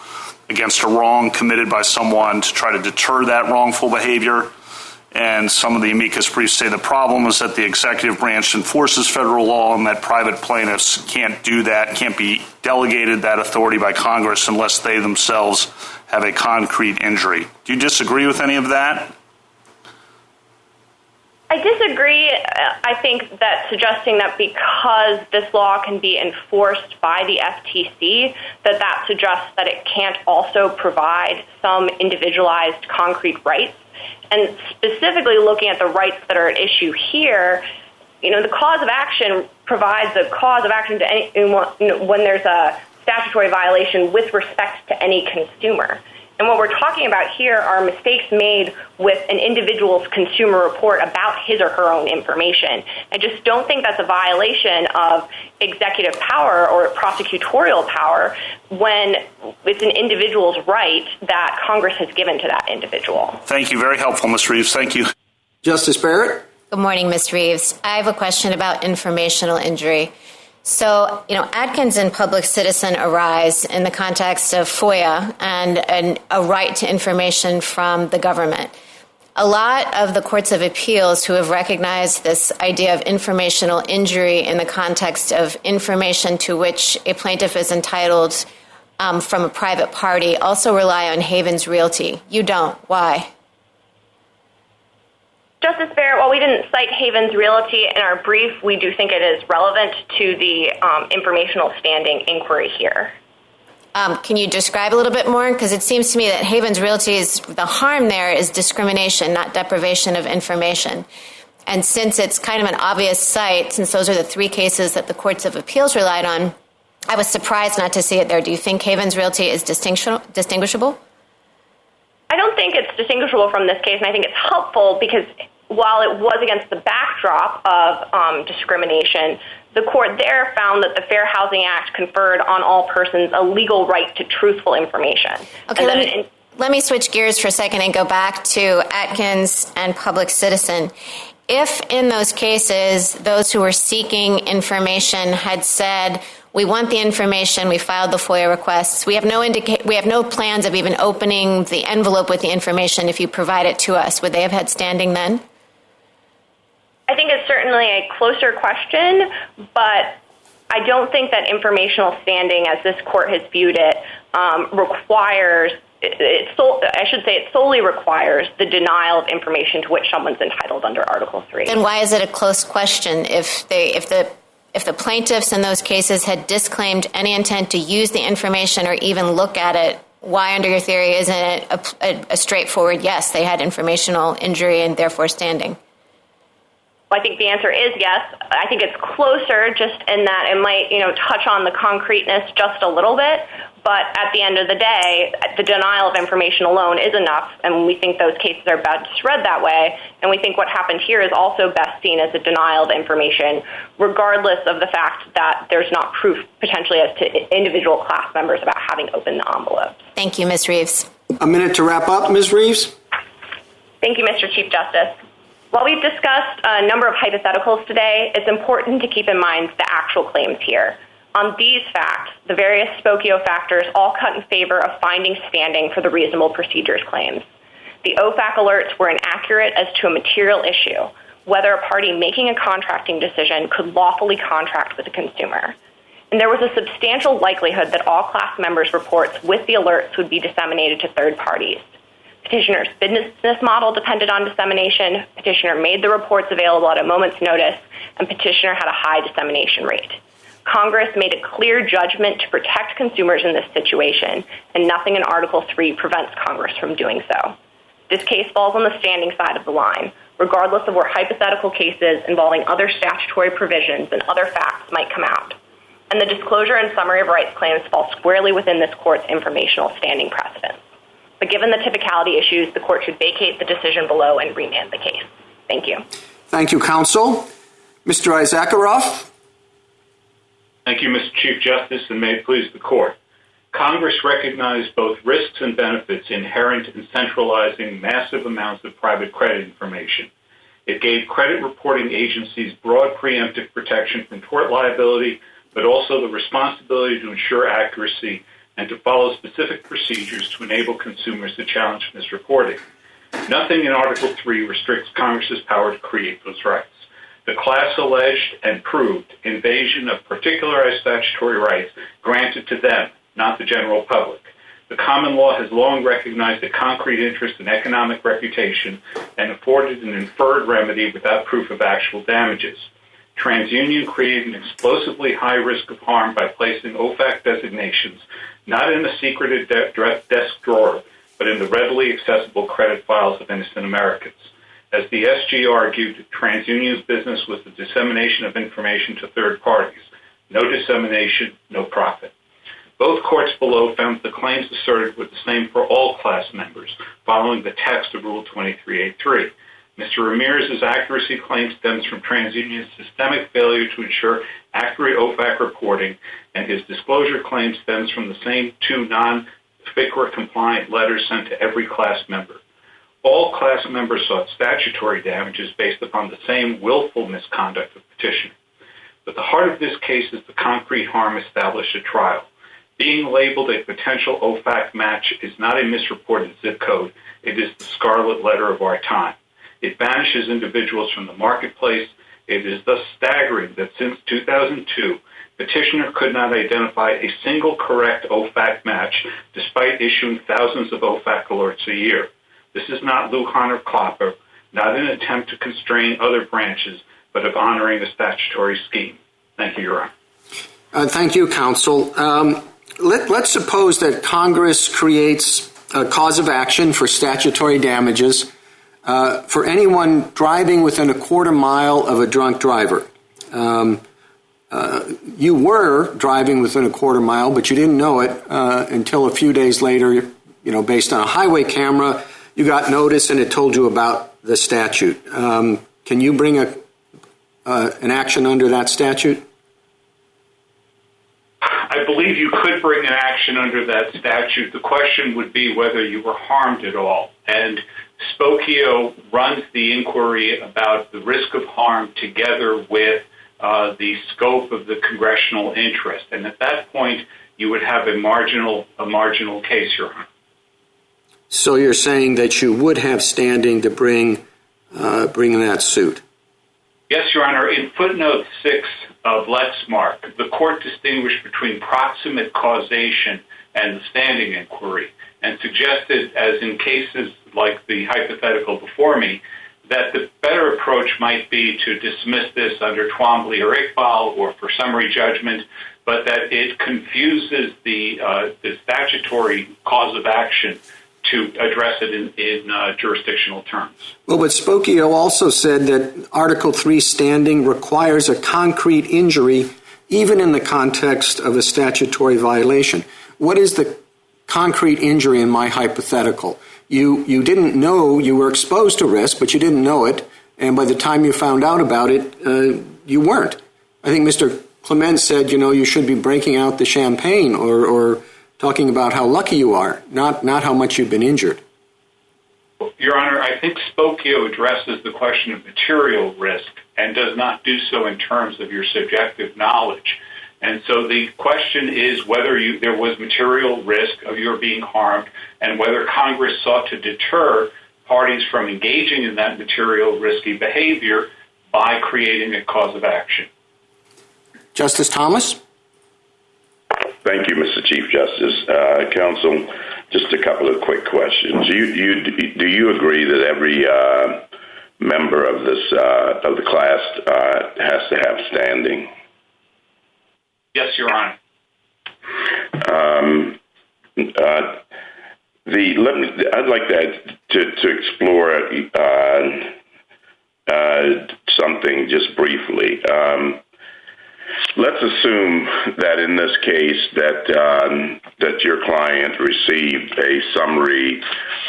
against a wrong committed by someone to try to deter that wrongful behavior. And some of the amicus briefs say the problem is that the executive branch enforces federal law and that private plaintiffs can't do that, can't be delegated that authority by Congress unless they themselves have a concrete injury. Do you disagree with any of that? I disagree. I think that suggesting that because this law can be enforced by the FTC, that suggests that it can't also provide some individualized concrete rights. And specifically looking at the rights that are at issue here, the cause of action provides a cause of action to anyone when there's a statutory violation with respect to any consumer. And what we're talking about here are mistakes made with an individual's consumer report about his or her own information. I just don't think that's a violation of executive power or prosecutorial power when it's an individual's right that Congress has given to that individual. Thank you. Very helpful, Ms. Reeves. Thank you. Justice Barrett? Good morning, Ms. Reeves. I have a question about informational injury. So, Atkins and Public Citizen arise in the context of FOIA and a right to information from the government. A lot of the courts of appeals who have recognized this idea of informational injury in the context of information to which a plaintiff is entitled from a private party also rely on Havens Realty. You don't. Why? Justice Barrett, while we didn't cite Havens Realty in our brief, we do think it is relevant to the informational standing inquiry here. Can you describe a little bit more? Because it seems to me that Havens Realty's, the harm there is discrimination, not deprivation of information. And since it's kind of an obvious cite, since those are the three cases that the courts of appeals relied on, I was surprised not to see it there. Do you think Havens Realty is distinguishable? I don't think it's distinguishable from this case, and I think it's helpful because while it was against the backdrop of discrimination, the court there found that the Fair Housing Act conferred on all persons a legal right to truthful information. Okay, let me switch gears for a second and go back to Atkins and Public Citizen. If in those cases, those who were seeking information had said, we want the information, we filed the FOIA requests, we have no plans of even opening the envelope with the information if you provide it to us, would they have had standing then? I think it's certainly a closer question, but I don't think that informational standing, as this court has viewed it, it solely requires the denial of information to which someone's entitled under Article 3. Then why is it a close question? If the plaintiffs in those cases had disclaimed any intent to use the information or even look at it, why, under your theory, isn't it a straightforward yes, they had informational injury and therefore standing? I think the answer is yes. I think it's closer just in that it might, touch on the concreteness just a little bit, but at the end of the day, the denial of information alone is enough, and we think those cases are best read that way, and we think what happened here is also best seen as a denial of information, regardless of the fact that there's not proof potentially as to individual class members about having opened the envelope. Thank you, Ms. Reeves. A minute to wrap up, Ms. Reeves. Thank you, Mr. Chief Justice. While we've discussed a number of hypotheticals today, it's important to keep in mind the actual claims here. On these facts, the various Spokio factors all cut in favor of finding standing for the reasonable procedures claims. The OFAC alerts were inaccurate as to a material issue, whether a party making a contracting decision could lawfully contract with a consumer. And there was a substantial likelihood that all class members' reports with the alerts would be disseminated to third parties. Petitioner's business model depended on dissemination, petitioner made the reports available at a moment's notice, and petitioner had a high dissemination rate. Congress made a clear judgment to protect consumers in this situation, and nothing in Article 3 prevents Congress from doing so. This case falls on the standing side of the line, regardless of where hypothetical cases involving other statutory provisions and other facts might come out. And the disclosure and summary of rights claims fall squarely within this court's informational standing precedent. But given the typicality issues, the court should vacate the decision below and remand the case. Thank you. Thank you, counsel. Mr. Issacharoff. Thank you, Mr. Chief Justice, and may it please the court. Congress recognized both risks and benefits inherent in centralizing massive amounts of private credit information. It gave credit reporting agencies broad preemptive protection from tort liability, but also the responsibility to ensure accuracy and to follow specific procedures to enable consumers to challenge misreporting. Nothing in Article 3 restricts Congress's power to create those rights. The class alleged and proved invasion of particularized statutory rights granted to them, not the general public. The common law has long recognized a concrete interest in economic reputation and afforded an inferred remedy without proof of actual damages. TransUnion created an explosively high risk of harm by placing OFAC designations not in the secreted desk drawer, but in the readily accessible credit files of innocent Americans. As the SG argued, TransUnion's business was the dissemination of information to third parties. No dissemination, no profit. Both courts below found the claims asserted were the same for all class members, following the text of Rule 23A3. Mr. Ramirez's accuracy claim stems from TransUnion's systemic failure to ensure accurate OFAC reporting, and his disclosure claim stems from the same two non-FCRA compliant letters sent to every class member. All class members sought statutory damages based upon the same willful misconduct of petitioner. But the heart of this case is the concrete harm established at trial. Being labeled a potential OFAC match is not a misreported zip code. It is the scarlet letter of our time. It banishes individuals from the marketplace. It is thus staggering that since 2002, petitioner could not identify a single correct OFAC match despite issuing thousands of OFAC alerts a year. This is not Lujan or Clapper, not an attempt to constrain other branches, but of honoring a statutory scheme. Thank you, Your Honor. Thank you, counsel. Let's suppose that Congress creates a cause of action for statutory damages for anyone driving within a quarter mile of a drunk driver. You were driving within a quarter mile, but you didn't know it until a few days later, based on a highway camera, you got notice and it told you about the statute. Can you bring an action under that statute? I believe you could bring an action under that statute. The question would be whether you were harmed at all. And Spokio runs the inquiry about the risk of harm together with the scope of the congressional interest. And at that point, you would have a marginal case, Your Honor. So you're saying that you would have standing to bring that suit? Yes, Your Honor. In footnote 6 of Lexmark, the court distinguished between proximate causation and the standing inquiry and suggested, as in cases like the hypothetical before me, that the better approach might be to dismiss this under Twombly or Iqbal or for summary judgment, but that it confuses the statutory cause of action to address it in jurisdictional terms. Well, but Spokio also said that Article 3 standing requires a concrete injury, even in the context of a statutory violation. What is the concrete injury in my hypothetical? You didn't know you were exposed to risk, but you didn't know it, and by the time you found out about it, you weren't. I think Mr. Clement said, you should be breaking out the champagne or talking about how lucky you are, not how much you've been injured. Your Honor, I think Spokio addresses the question of material risk and does not do so in terms of your subjective knowledge. And so the question is whether there was material risk of your being harmed and whether Congress sought to deter parties from engaging in that material risky behavior by creating a cause of action. Justice Thomas? Thank you, Mr. Chief Justice. Counsel, just a couple of quick questions. Do you agree that every member of the class has to have standing? Yes, Your Honor. I'd like to explore something just briefly. Let's assume that in this case that your client received a summary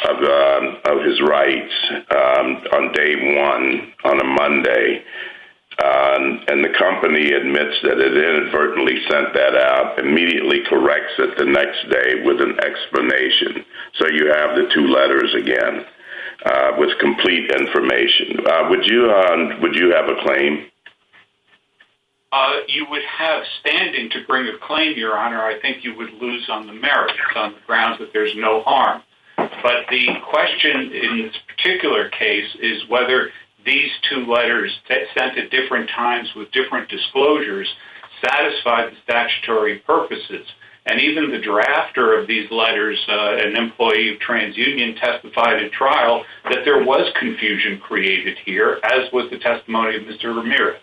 of his rights on day one on a Monday, and the company admits that it inadvertently sent that out, immediately corrects it the next day with an explanation. So you have the two letters again with complete information. Would you have a claim? You would have standing to bring a claim, Your Honor. I think you would lose on the merits, on the grounds that there's no harm. But the question in this particular case is whether these two letters sent at different times with different disclosures satisfy the statutory purposes. And even the drafter of these letters, an employee of TransUnion, testified at trial that there was confusion created here, as was the testimony of Mr. Ramirez.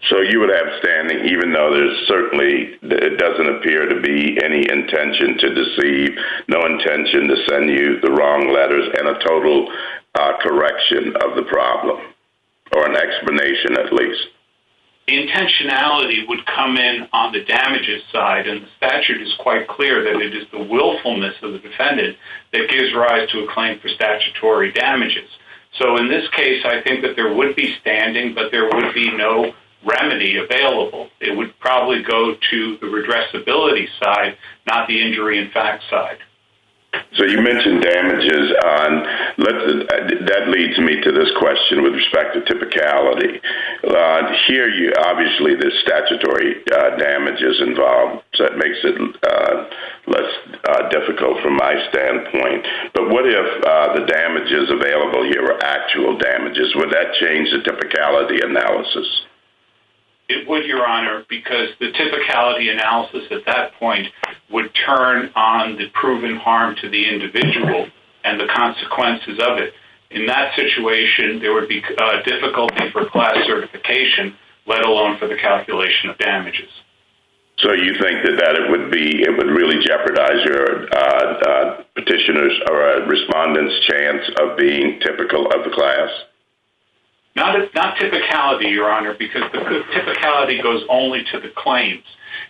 So you would have standing, even though it doesn't appear to be any intention to deceive, no intention to send you the wrong letters, and a total correction of the problem, or an explanation at least. The intentionality would come in on the damages side, and the statute is quite clear that it is the willfulness of the defendant that gives rise to a claim for statutory damages. So in this case, I think that there would be standing, but there would be no remedy available. It would probably go to the redressability side, not the injury in fact side. So you mentioned damages that leads me to this question with respect to typicality. Here, obviously there's statutory damages involved, so that makes it less difficult from my standpoint. But what if the damages available here are actual damages? Would that change the typicality analysis? It would, Your Honor, because the typicality analysis at that point would turn on the proven harm to the individual and the consequences of it. In that situation, there would be difficulty for class certification, let alone for the calculation of damages. So you think that it would really jeopardize your petitioner's or respondent's chance of being typical of the class? Not typicality, Your Honor, because the typicality goes only to the claims.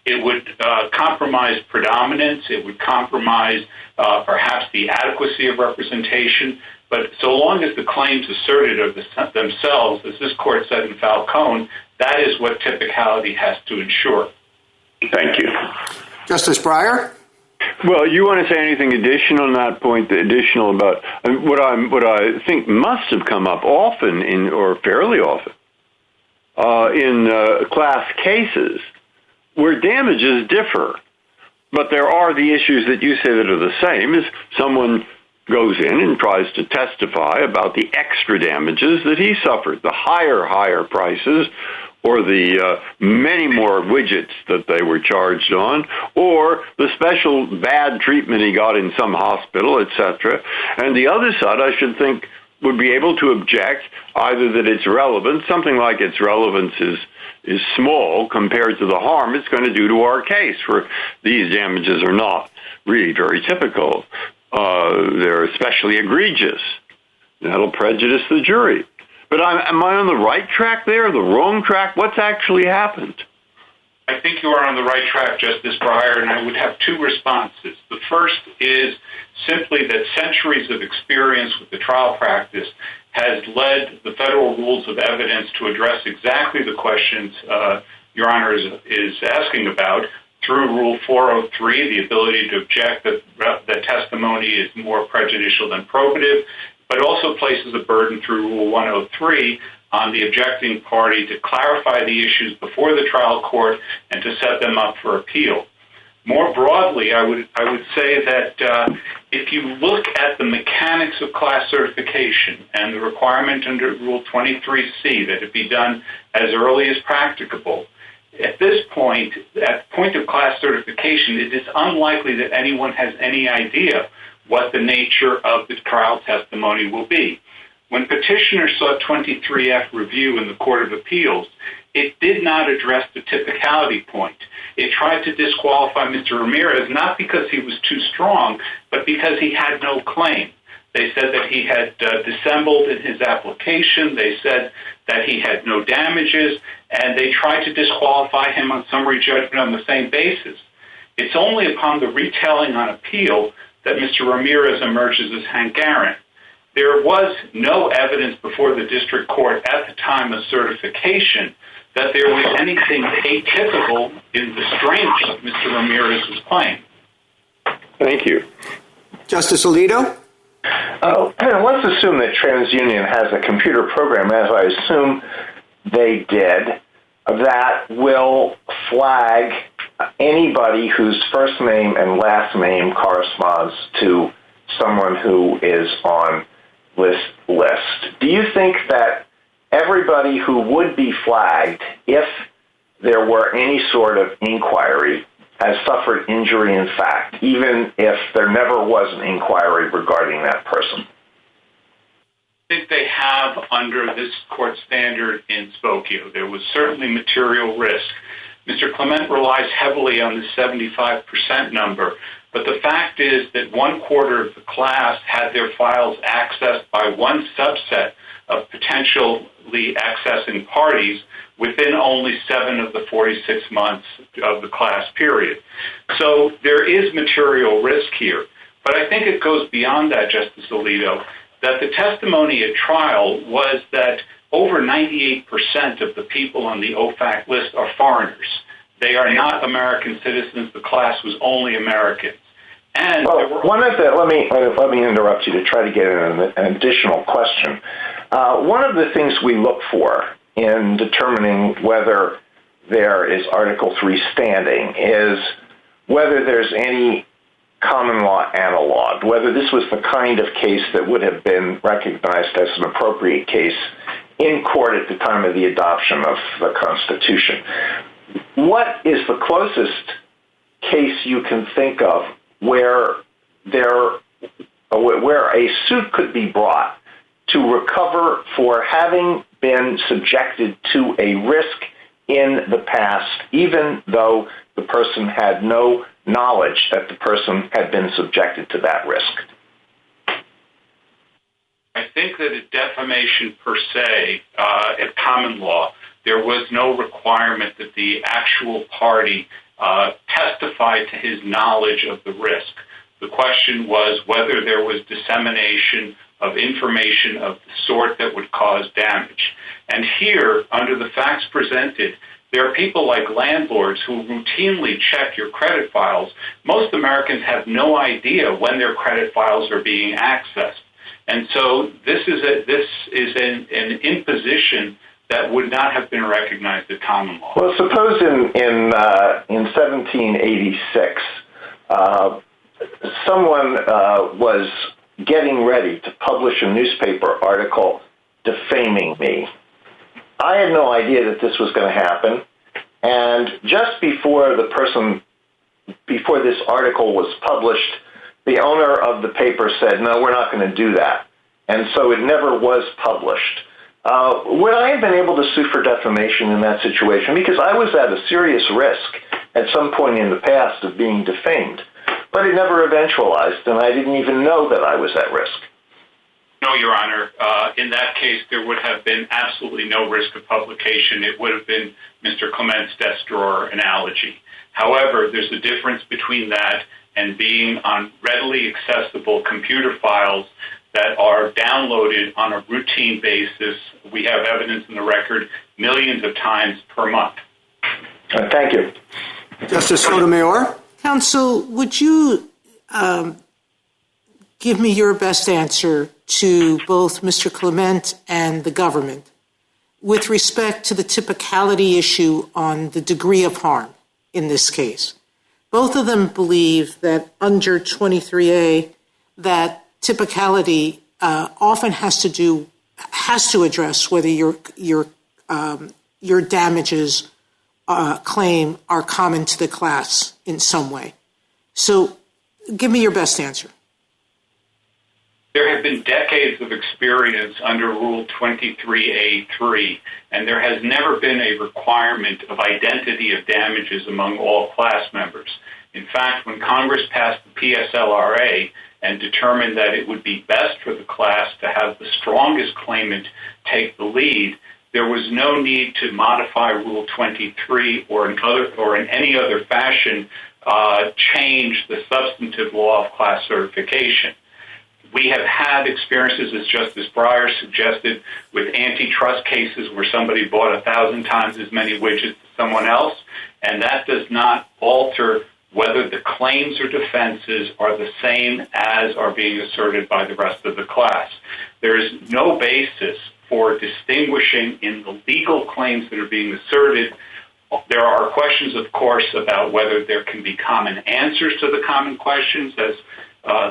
It would compromise predominance. It would compromise perhaps the adequacy of representation. But so long as the claims asserted of themselves, as this court said in Falcone, that is what typicality has to ensure. Thank you. Justice Breyer? Well, you want to say anything additional on that point? Additional about what I think must have come up often or fairly often in class cases where damages differ, but there are the issues that you say that are the same. Is someone goes in and tries to testify about the extra damages that he suffered, the higher prices, or the many more widgets that they were charged on, or the special bad treatment he got in some hospital, etc. And the other side, I should think, would be able to object either that it's relevant, something like its relevance is small compared to the harm it's going to do to our case, for these damages are not really very typical. They're especially egregious. That'll prejudice the jury. But am I on the right track there, the wrong track? What's actually happened? I think you are on the right track, Justice Breyer, and I would have two responses. The first is simply that centuries of experience with the trial practice has led the federal rules of evidence to address exactly the questions Your Honor is asking about through Rule 403, the ability to object that testimony is more prejudicial than probative, but also places a burden through Rule 103 on the objecting party to clarify the issues before the trial court and to set them up for appeal. More broadly, I would say that if you look at the mechanics of class certification and the requirement under Rule 23C that it be done as early as practicable, at this point, at the point of class certification, it is unlikely that anyone has any idea what the nature of the trial testimony will be. When petitioner sought 23F review in the Court of Appeals, it did not address the typicality point. It tried to disqualify Mr. Ramirez not because he was too strong, but because he had no claim. They said that he had dissembled in his application. They said that he had no damages, and they tried to disqualify him on summary judgment on the same basis. It's only upon the retelling on appeal that Mr. Ramirez emerges as Hank Aaron. There was no evidence before the district court at the time of certification that there was anything atypical in the strength of Mr. Ramirez's claim. Thank you. Justice Alito? Let's assume that TransUnion has a computer program, as I assume they did, that will flag anybody whose first name and last name corresponds to someone who is on list. Do you think that everybody who would be flagged, if there were any sort of inquiry, has suffered injury in fact, even if there never was an inquiry regarding that person? I think they have under this court standard in Spokio. There was certainly material risk. Mr. Clement relies heavily on the 75% number, but the fact is that 1/4 of the class had their files accessed by one subset of potentially accessing parties within only 7 of the 46 months of the class period. So there is material risk here. But I think it goes beyond that, Justice Alito, that the testimony at trial was that over 98% of the people on the OFAC list are foreigners. They are not American citizens. The class was only Americans. And let me interrupt you to try to get an additional question. One of the things we look for in determining whether there is Article III standing is whether there's any common law analog, whether this was the kind of case that would have been recognized as an appropriate case in court at the time of the adoption of the Constitution. What is the closest case you can think of where a suit could be brought to recover for having been subjected to a risk in the past, even though the person had no knowledge that the person had been subjected to that risk? I think that at defamation per se, at common law, there was no requirement that the actual party testify to his knowledge of the risk. The question was whether there was dissemination of information of the sort that would cause damage. And here, under the facts presented, there are people like landlords who routinely check your credit files. Most Americans have no idea when their credit files are being accessed. And so this is an imposition that would not have been recognized at common law. Well, suppose in 1786, someone was getting ready to publish a newspaper article defaming me. I had no idea that this was going to happen, and just before this article was published, the owner of the paper said, "No, we're not going to do that," and so it never was published. Would I have been able to sue for defamation in that situation? Because I was at a serious risk at some point in the past of being defamed, but it never eventualized, and I didn't even know that I was at risk. No, Your Honor. In that case, there would have been absolutely no risk of publication. It would have been Mr. Clement's desk drawer analogy. However, there's a difference between that and being on readily accessible computer files that are downloaded on a routine basis. We have evidence in the record millions of times per month. Thank you. Justice Sotomayor? Counsel, would you give me your best answer to both Mr. Clement and the government with respect to the typicality issue on the degree of harm in this case? Both of them believe that under 23A, that typicality often has to address whether your damages claim are common to the class in some way. So give me your best answer. There have been decades of experience under Rule 23A3, and there has never been a requirement of identity of damages among all class members. In fact, when Congress passed the PSLRA and determined that it would be best for the class to have the strongest claimant take the lead, there was no need to modify Rule 23 or in any other fashion change the substantive law of class certification. We have had experiences, as Justice Breyer suggested, with antitrust cases where somebody bought 1,000 times as many widgets as someone else, and that does not alter whether the claims or defenses are the same as are being asserted by the rest of the class. There is no basis for distinguishing in the legal claims that are being asserted. There are questions, of course, about whether there can be common answers to the common questions, as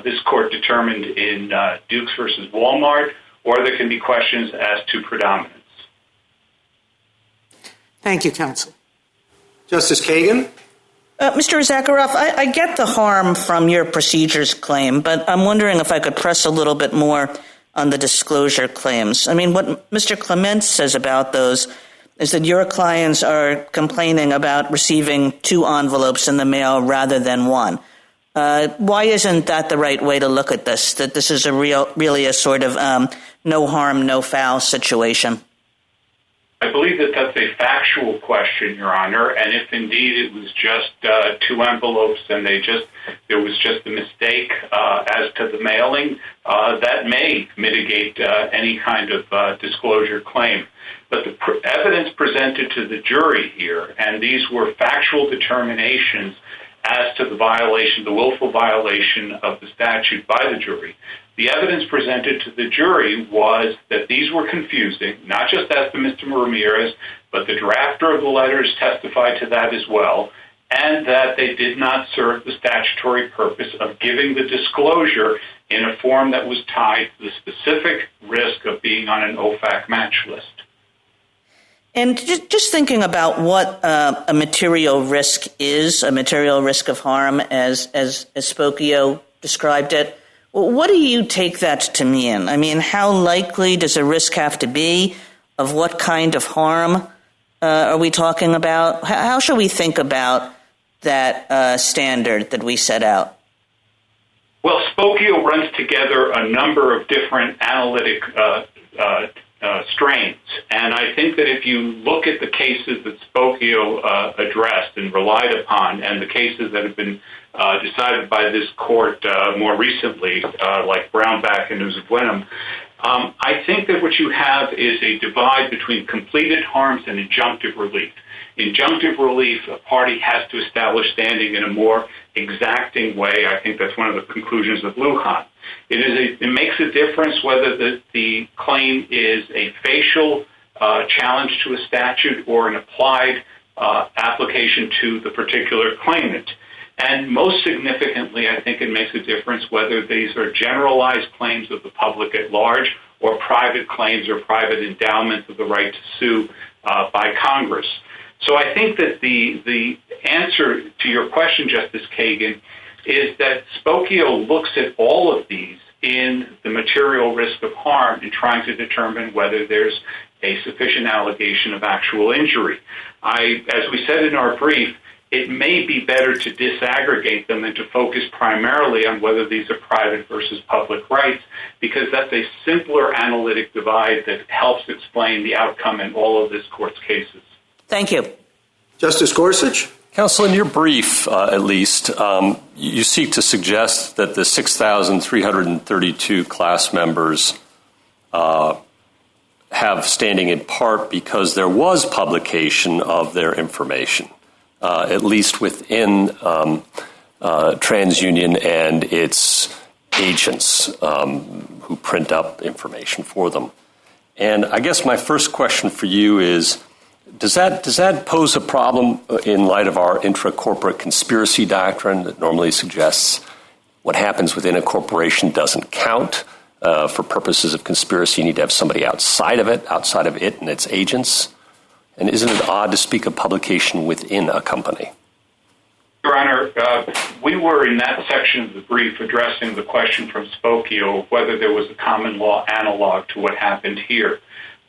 this court determined in Dukes versus Walmart, or there can be questions as to predominance. Thank you, counsel. Justice Kagan? Mr. Zakharoff, I get the harm from your procedures claim, but I'm wondering if I could press a little bit more on the disclosure claims. I mean, what Mr. Clement says about those is that your clients are complaining about receiving 2 envelopes in the mail rather than 1. Why isn't that the right way to look at this, that this is really a sort of no harm, no foul situation? I believe that that's a factual question, Your Honor, and if indeed it was just 2 envelopes and there was just a mistake as to the mailing, that may mitigate any kind of disclosure claim. But the evidence presented to the jury here, and these were factual determinations as to the willful violation of the statute by the jury. The evidence presented to the jury was that these were confusing, not just as to Mr. Ramirez, but the drafter of the letters testified to that as well, and that they did not serve the statutory purpose of giving the disclosure in a form that was tied to the specific risk of being on an OFAC match list. And just thinking about what a material risk is, a material risk of harm, as Spokio described it, what do you take that to mean? I mean, how likely does a risk have to be? Of what kind of harm are we talking about? How should we think about that standard that we set out? Well, Spokio runs together a number of different analytic strains. And I think that if you look at the cases that Spokio addressed and relied upon, and the cases that have been decided by this court more recently, like Brownback and Uzubuenum, I think that what you have is a divide between completed harms and injunctive relief. Injunctive relief, a party has to establish standing in a more exacting way. I think that's one of the conclusions of Lujan. It makes a difference whether the claim is a facial challenge to a statute or an applied application to the particular claimant. And most significantly, I think it makes a difference whether these are generalized claims of the public at large or private claims or private endowments of the right to sue by Congress. So I think that the answer to your question, Justice Kagan, is that Spokio looks at all of these in the material risk of harm in trying to determine whether there's a sufficient allegation of actual injury. As we said in our brief, it may be better to disaggregate them and to focus primarily on whether these are private versus public rights, because that's a simpler analytic divide that helps explain the outcome in all of this court's cases. Thank you. Justice Gorsuch? Counsel, in your brief, at least, you seek to suggest that the 6,332 class members have standing in part because there was publication of their information, at least within TransUnion and its agents who print up information for them. And I guess my first question for you is, does that pose a problem in light of our intra-corporate conspiracy doctrine that normally suggests what happens within a corporation doesn't count? For purposes of conspiracy, you need to have somebody outside of it and its agents. And isn't it odd to speak of publication within a company? Your Honor, we were in that section of the brief addressing the question from Spokio of whether there was a common law analog to what happened here.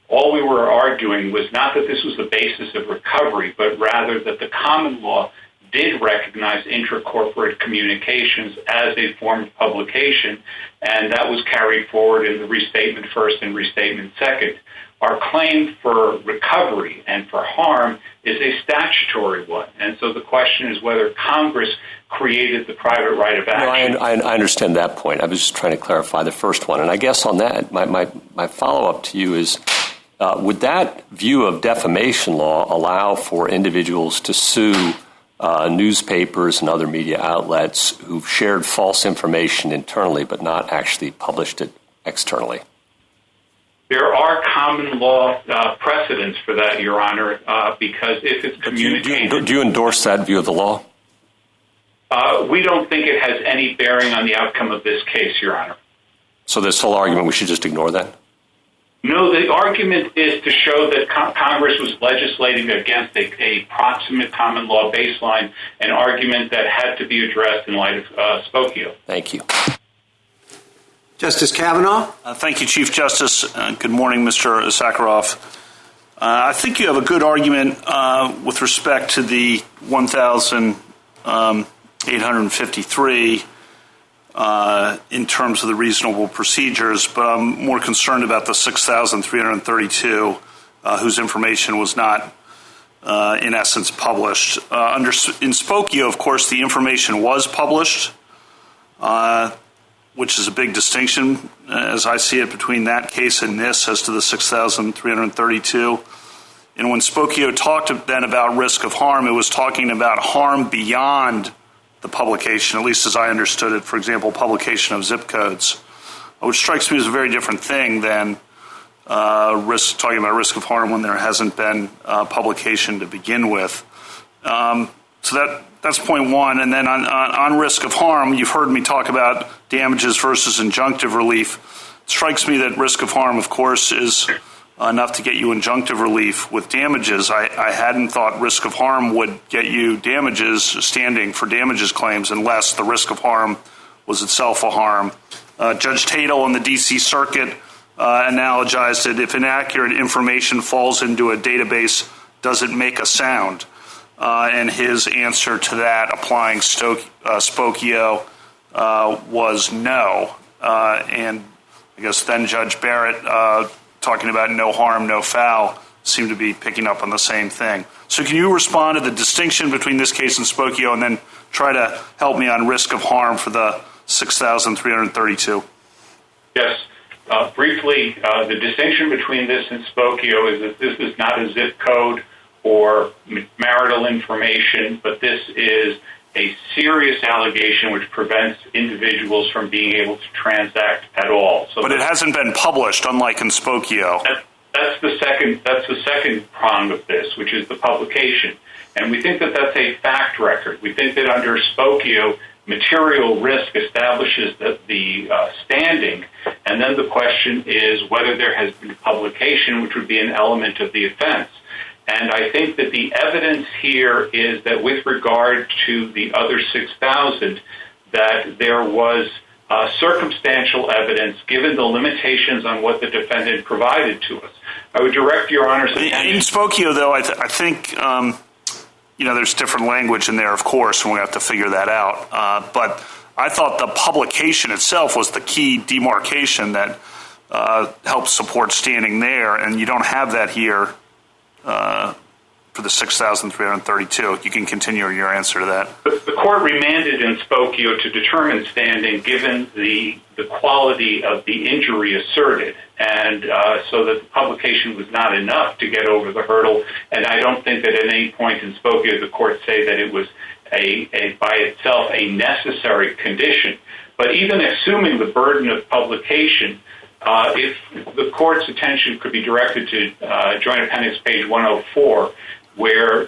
All we were arguing was not that this was the basis of recovery, but rather that the common law did recognize intracorporate communications as a form of publication, and that was carried forward in the restatement first and restatement second. Our claim for recovery and for harm is a statutory one, and so the question is whether Congress created the private right of action. No, I understand that point. I was just trying to clarify the first one, and I guess on that, my follow-up to you is, would that view of defamation law allow for individuals to sue newspapers and other media outlets who've shared false information internally but not actually published it externally? There are common law precedents for that, Your Honor, because if it's communicated... Do you endorse that view of the law? We don't think it has any bearing on the outcome of this case, Your Honor. So this whole argument, we should just ignore that? No, the argument is to show that Congress was legislating against a proximate common law baseline, an argument that had to be addressed in light of Spokio. Thank you. Justice Kavanaugh? Thank you, Chief Justice. Good morning, Mr. Sakharov. I think you have a good argument with respect to the 1,853 in terms of the reasonable procedures, but I'm more concerned about the 6,332 whose information was not, in essence, published. In Spokio, of course, the information was published, which is a big distinction, as I see it, between that case and this as to the 6,332. And when Spokio talked then about risk of harm, it was talking about harm beyond the publication, at least as I understood it, for example, publication of zip codes, which strikes me as a very different thing than talking about risk of harm when there hasn't been publication to begin with. So that's point one. And then on risk of harm, you've heard me talk about damages versus injunctive relief. It strikes me that risk of harm, of course, is enough to get you injunctive relief with damages. I hadn't thought risk of harm would get you damages, standing for damages claims, unless the risk of harm was itself a harm. Judge Tatel in the D.C. Circuit analogized it. If inaccurate information falls into a database, does it make a sound? And his answer to that, applying Spokio, was no. And I guess then Judge Barrett, talking about no harm, no foul, seemed to be picking up on the same thing. So can you respond to the distinction between this case and Spokio, and then try to help me on risk of harm for the 6,332? Yes. Briefly, the distinction between this and Spokio is that this is not a zip code or marital information, but this is a serious allegation which prevents individuals from being able to transact at all. So, but it hasn't been published, unlike in Spokio. That's the second prong of this, which is the publication. And we think that that's a fact record. We think that under Spokio, material risk establishes the standing, and then the question is whether there has been publication, which would be an element of the offense. And I think that the evidence here is that with regard to the other 6,000, that there was circumstantial evidence given the limitations on what the defendant provided to us. I would direct Your Honor's attention. In Spokio, though, I think there's different language in there, of course, and we have to figure that out. But I thought the publication itself was the key demarcation that helps support standing there, and you don't have that here for the 6,332. You can continue your answer to that. The court remanded in Spokio to determine standing given the quality of the injury asserted, and so that the publication was not enough to get over the hurdle. And I don't think that at any point in Spokio the court say that it was by itself a necessary condition. But even assuming the burden of publication, if the court's attention could be directed to Joint Appendix page 104, where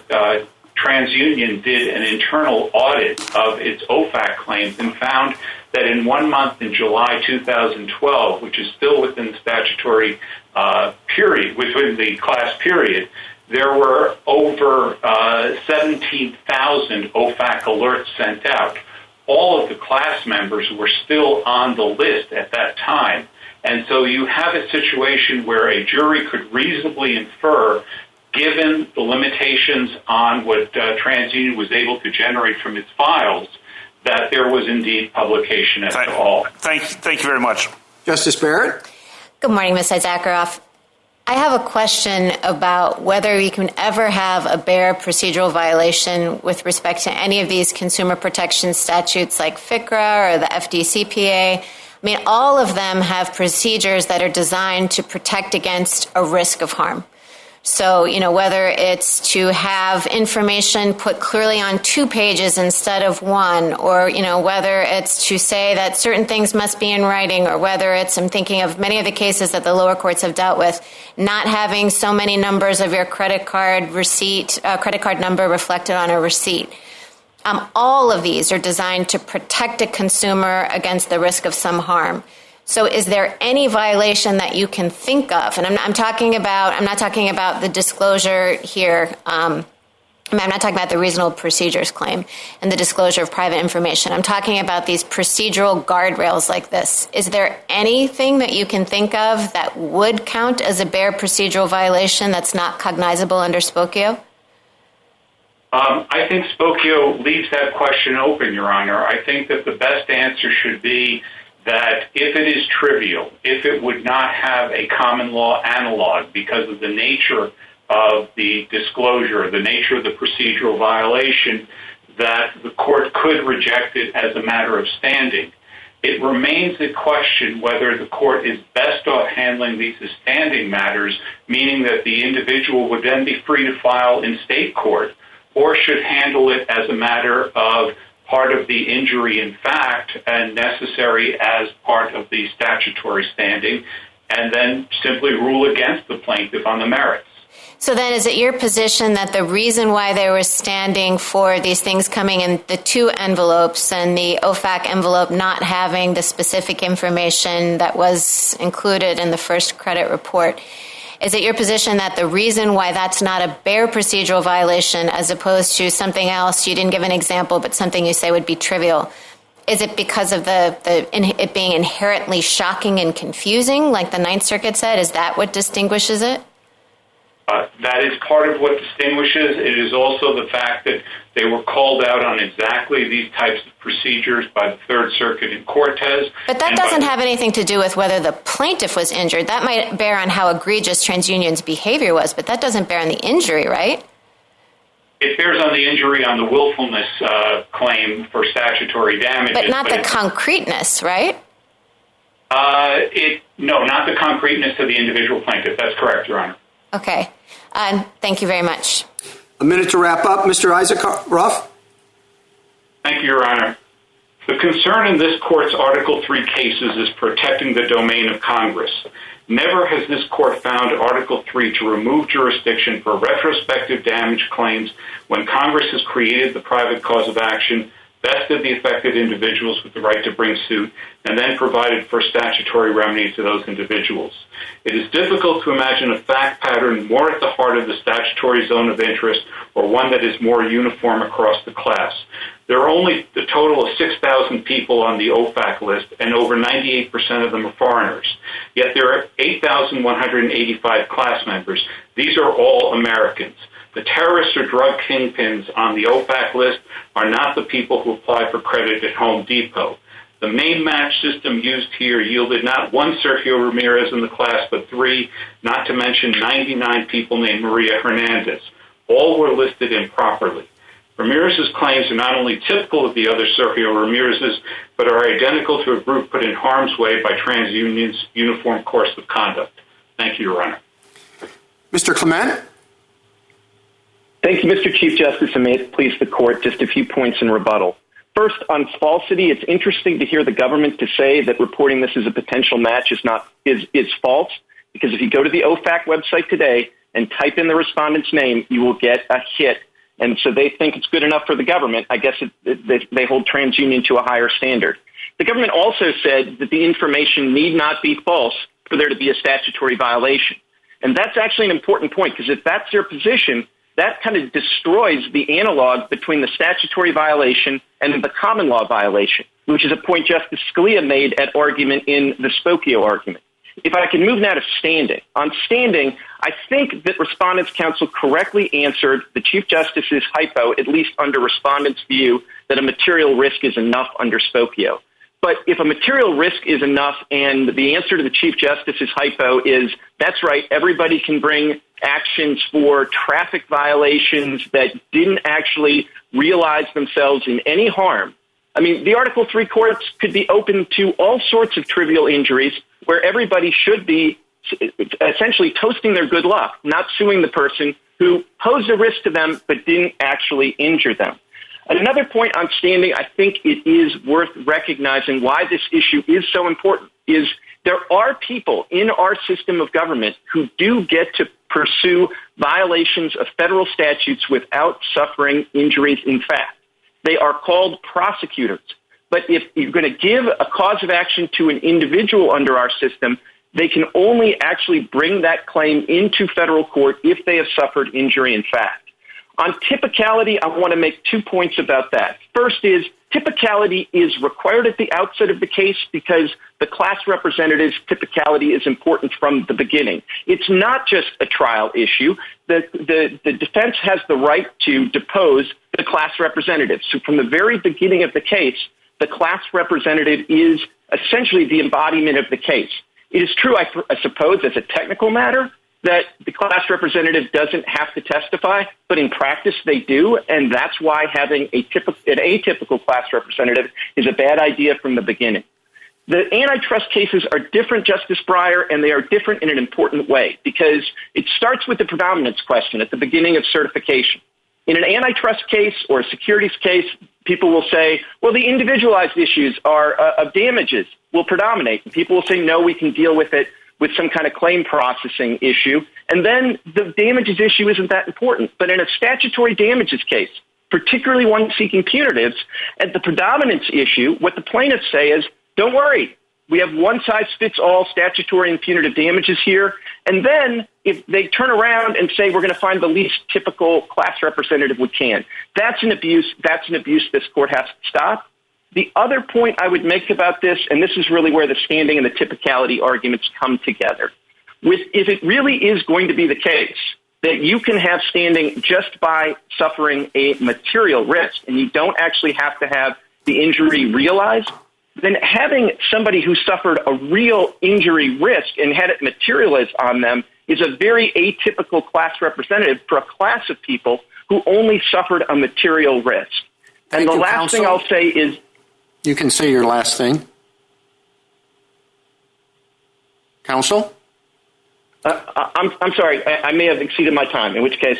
TransUnion did an internal audit of its OFAC claims and found that in 1 month in July 2012, which is still within the statutory period, within the class period, there were over 17,000 OFAC alerts sent out. All of the class members were still on the list at that time. And so you have a situation where a jury could reasonably infer, given the limitations on what TransUnion was able to generate from its files, that there was indeed publication at all. Thank you very much. Justice Barrett? Good morning, Ms. Zakharoff. I have a question about whether we can ever have a bare procedural violation with respect to any of these consumer protection statutes like FCRA or the FDCPA. I mean, all of them have procedures that are designed to protect against a risk of harm. So, whether it's to have information put clearly on 2 pages instead of 1, or, whether it's to say that certain things must be in writing, or whether it's, I'm thinking of many of the cases that the lower courts have dealt with, not having so many numbers of your credit card number reflected on a receipt. All of these are designed to protect a consumer against the risk of some harm. So is there any violation that you can think of? And I'm not talking about the disclosure here. I'm not talking about the reasonable procedures claim and the disclosure of private information. I'm talking about these procedural guardrails like this. Is there anything that you can think of that would count as a bare procedural violation that's not cognizable under Spokio? I think Spokio leaves that question open, Your Honor. I think that the best answer should be that if it is trivial, if it would not have a common law analog because of the nature of the disclosure, the nature of the procedural violation, that the court could reject it as a matter of standing. It remains a question whether the court is best off handling these as standing matters, meaning that the individual would then be free to file in state court, or should handle it as a matter of part of the injury in fact and necessary as part of the statutory standing, and then simply rule against the plaintiff on the merits. So then is it your position that the reason why they were standing for these things coming in the two envelopes and the OFAC envelope not having the specific information that was included in the first credit report, is it your position that the reason why that's not a bare procedural violation as opposed to something else, you didn't give an example, but something you say would be trivial, is it because of it being inherently shocking and confusing, like the Ninth Circuit said? Is that what distinguishes it? That is part of what distinguishes. It is also the fact that they were called out on exactly these types of procedures by the Third Circuit in Cortez. But that doesn't have anything to do with whether the plaintiff was injured. That might bear on how egregious TransUnion's behavior was, but that doesn't bear on the injury, right? It bears on the injury on the willfulness claim for statutory damages. But not the concreteness, right? No, not the concreteness of the individual plaintiff. That's correct, Your Honor. Okay. Thank you very much. A minute to wrap up. Mr. Isaac Ruff. Thank you, Your Honor. The concern in this court's Article 3 cases is protecting the domain of Congress. Never has this court found Article 3 to remove jurisdiction for retrospective damage claims when Congress has created the private cause of action, vested the affected individuals with the right to bring suit, and then provided for statutory remedies to those individuals. It is difficult to imagine a fact pattern more at the heart of the statutory zone of interest or one that is more uniform across the class. There are only a total of 6,000 people on the OFAC list, and over 98% of them are foreigners. Yet there are 8,185 class members. These are all Americans. The terrorists or drug kingpins on the OFAC list are not the people who apply for credit at Home Depot. The main match system used here yielded not one Sergio Ramirez in the class, but three, not to mention 99 people named Maria Hernandez. All were listed improperly. Ramirez's claims are not only typical of the other Sergio Ramirez's, but are identical to a group put in harm's way by TransUnion's uniform course of conduct. Thank you, Your Honor. Mr. Clement? Thank you, Mr. Chief Justice, and may it please the court, just a few points in rebuttal. First, on falsity, it's interesting to hear the government to say that reporting this as a potential match is false, because if you go to the OFAC website today and type in the respondent's name, you will get a hit. And so they think it's good enough for the government. I guess they hold TransUnion to a higher standard. The government also said that the information need not be false for there to be a statutory violation. And that's actually an important point, because if that's their position, that kind of destroys the analog between the statutory violation and the common law violation, which is a point Justice Scalia made at argument in the Spokio argument. If I can move now to standing. On standing, I think that Respondents' Counsel correctly answered the Chief Justice's hypo, at least under Respondents' view, that a material risk is enough under Spokio. But if a material risk is enough and the answer to the Chief Justice's hypo is, that's right, everybody can bring actions for traffic violations that didn't actually realize themselves in any harm. I mean, the Article 3 courts could be open to all sorts of trivial injuries where everybody should be essentially toasting their good luck, not suing the person who posed a risk to them but didn't actually injure them. Another point on standing, I think it is worth recognizing why this issue is so important, is there are people in our system of government who do get to pursue violations of federal statutes without suffering injuries in fact. They are called prosecutors. But if you're going to give a cause of action to an individual under our system, they can only actually bring that claim into federal court if they have suffered injury in fact. On typicality, I want to make 2 points about that. First is, typicality is required at the outset of the case because the class representative's typicality is important from the beginning. It's not just a trial issue. The defense has the right to depose the class representative. So from the very beginning of the case, the class representative is essentially the embodiment of the case. It is true, I suppose, as a technical matter, that the class representative doesn't have to testify, but in practice they do, and that's why having an atypical class representative is a bad idea from the beginning. The antitrust cases are different, Justice Breyer, and they are different in an important way, because it starts with the predominance question at the beginning of certification. In an antitrust case or a securities case, people will say, well, the individualized issues of damages will predominate. And people will say, no, we can deal with it with some kind of claim processing issue. And then the damages issue isn't that important. But in a statutory damages case, particularly one seeking punitives, at the predominance issue, what the plaintiffs say is, don't worry, we have one-size-fits-all statutory and punitive damages here. And then if they turn around and say we're going to find the least typical class representative we can, that's an abuse. That's an abuse this court has to stop. The other point I would make about this, and this is really where the standing and the typicality arguments come together, if it really is going to be the case that you can have standing just by suffering a material risk and you don't actually have to have the injury realized, then having somebody who suffered a real injury risk and had it materialized on them is a very atypical class representative for a class of people who only suffered a material risk. And the last thing I'll say is... You can say your last thing. Counsel? I'm sorry. I may have exceeded my time, in which case...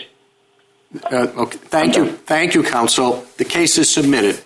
Okay. Thank you, counsel. The case is submitted.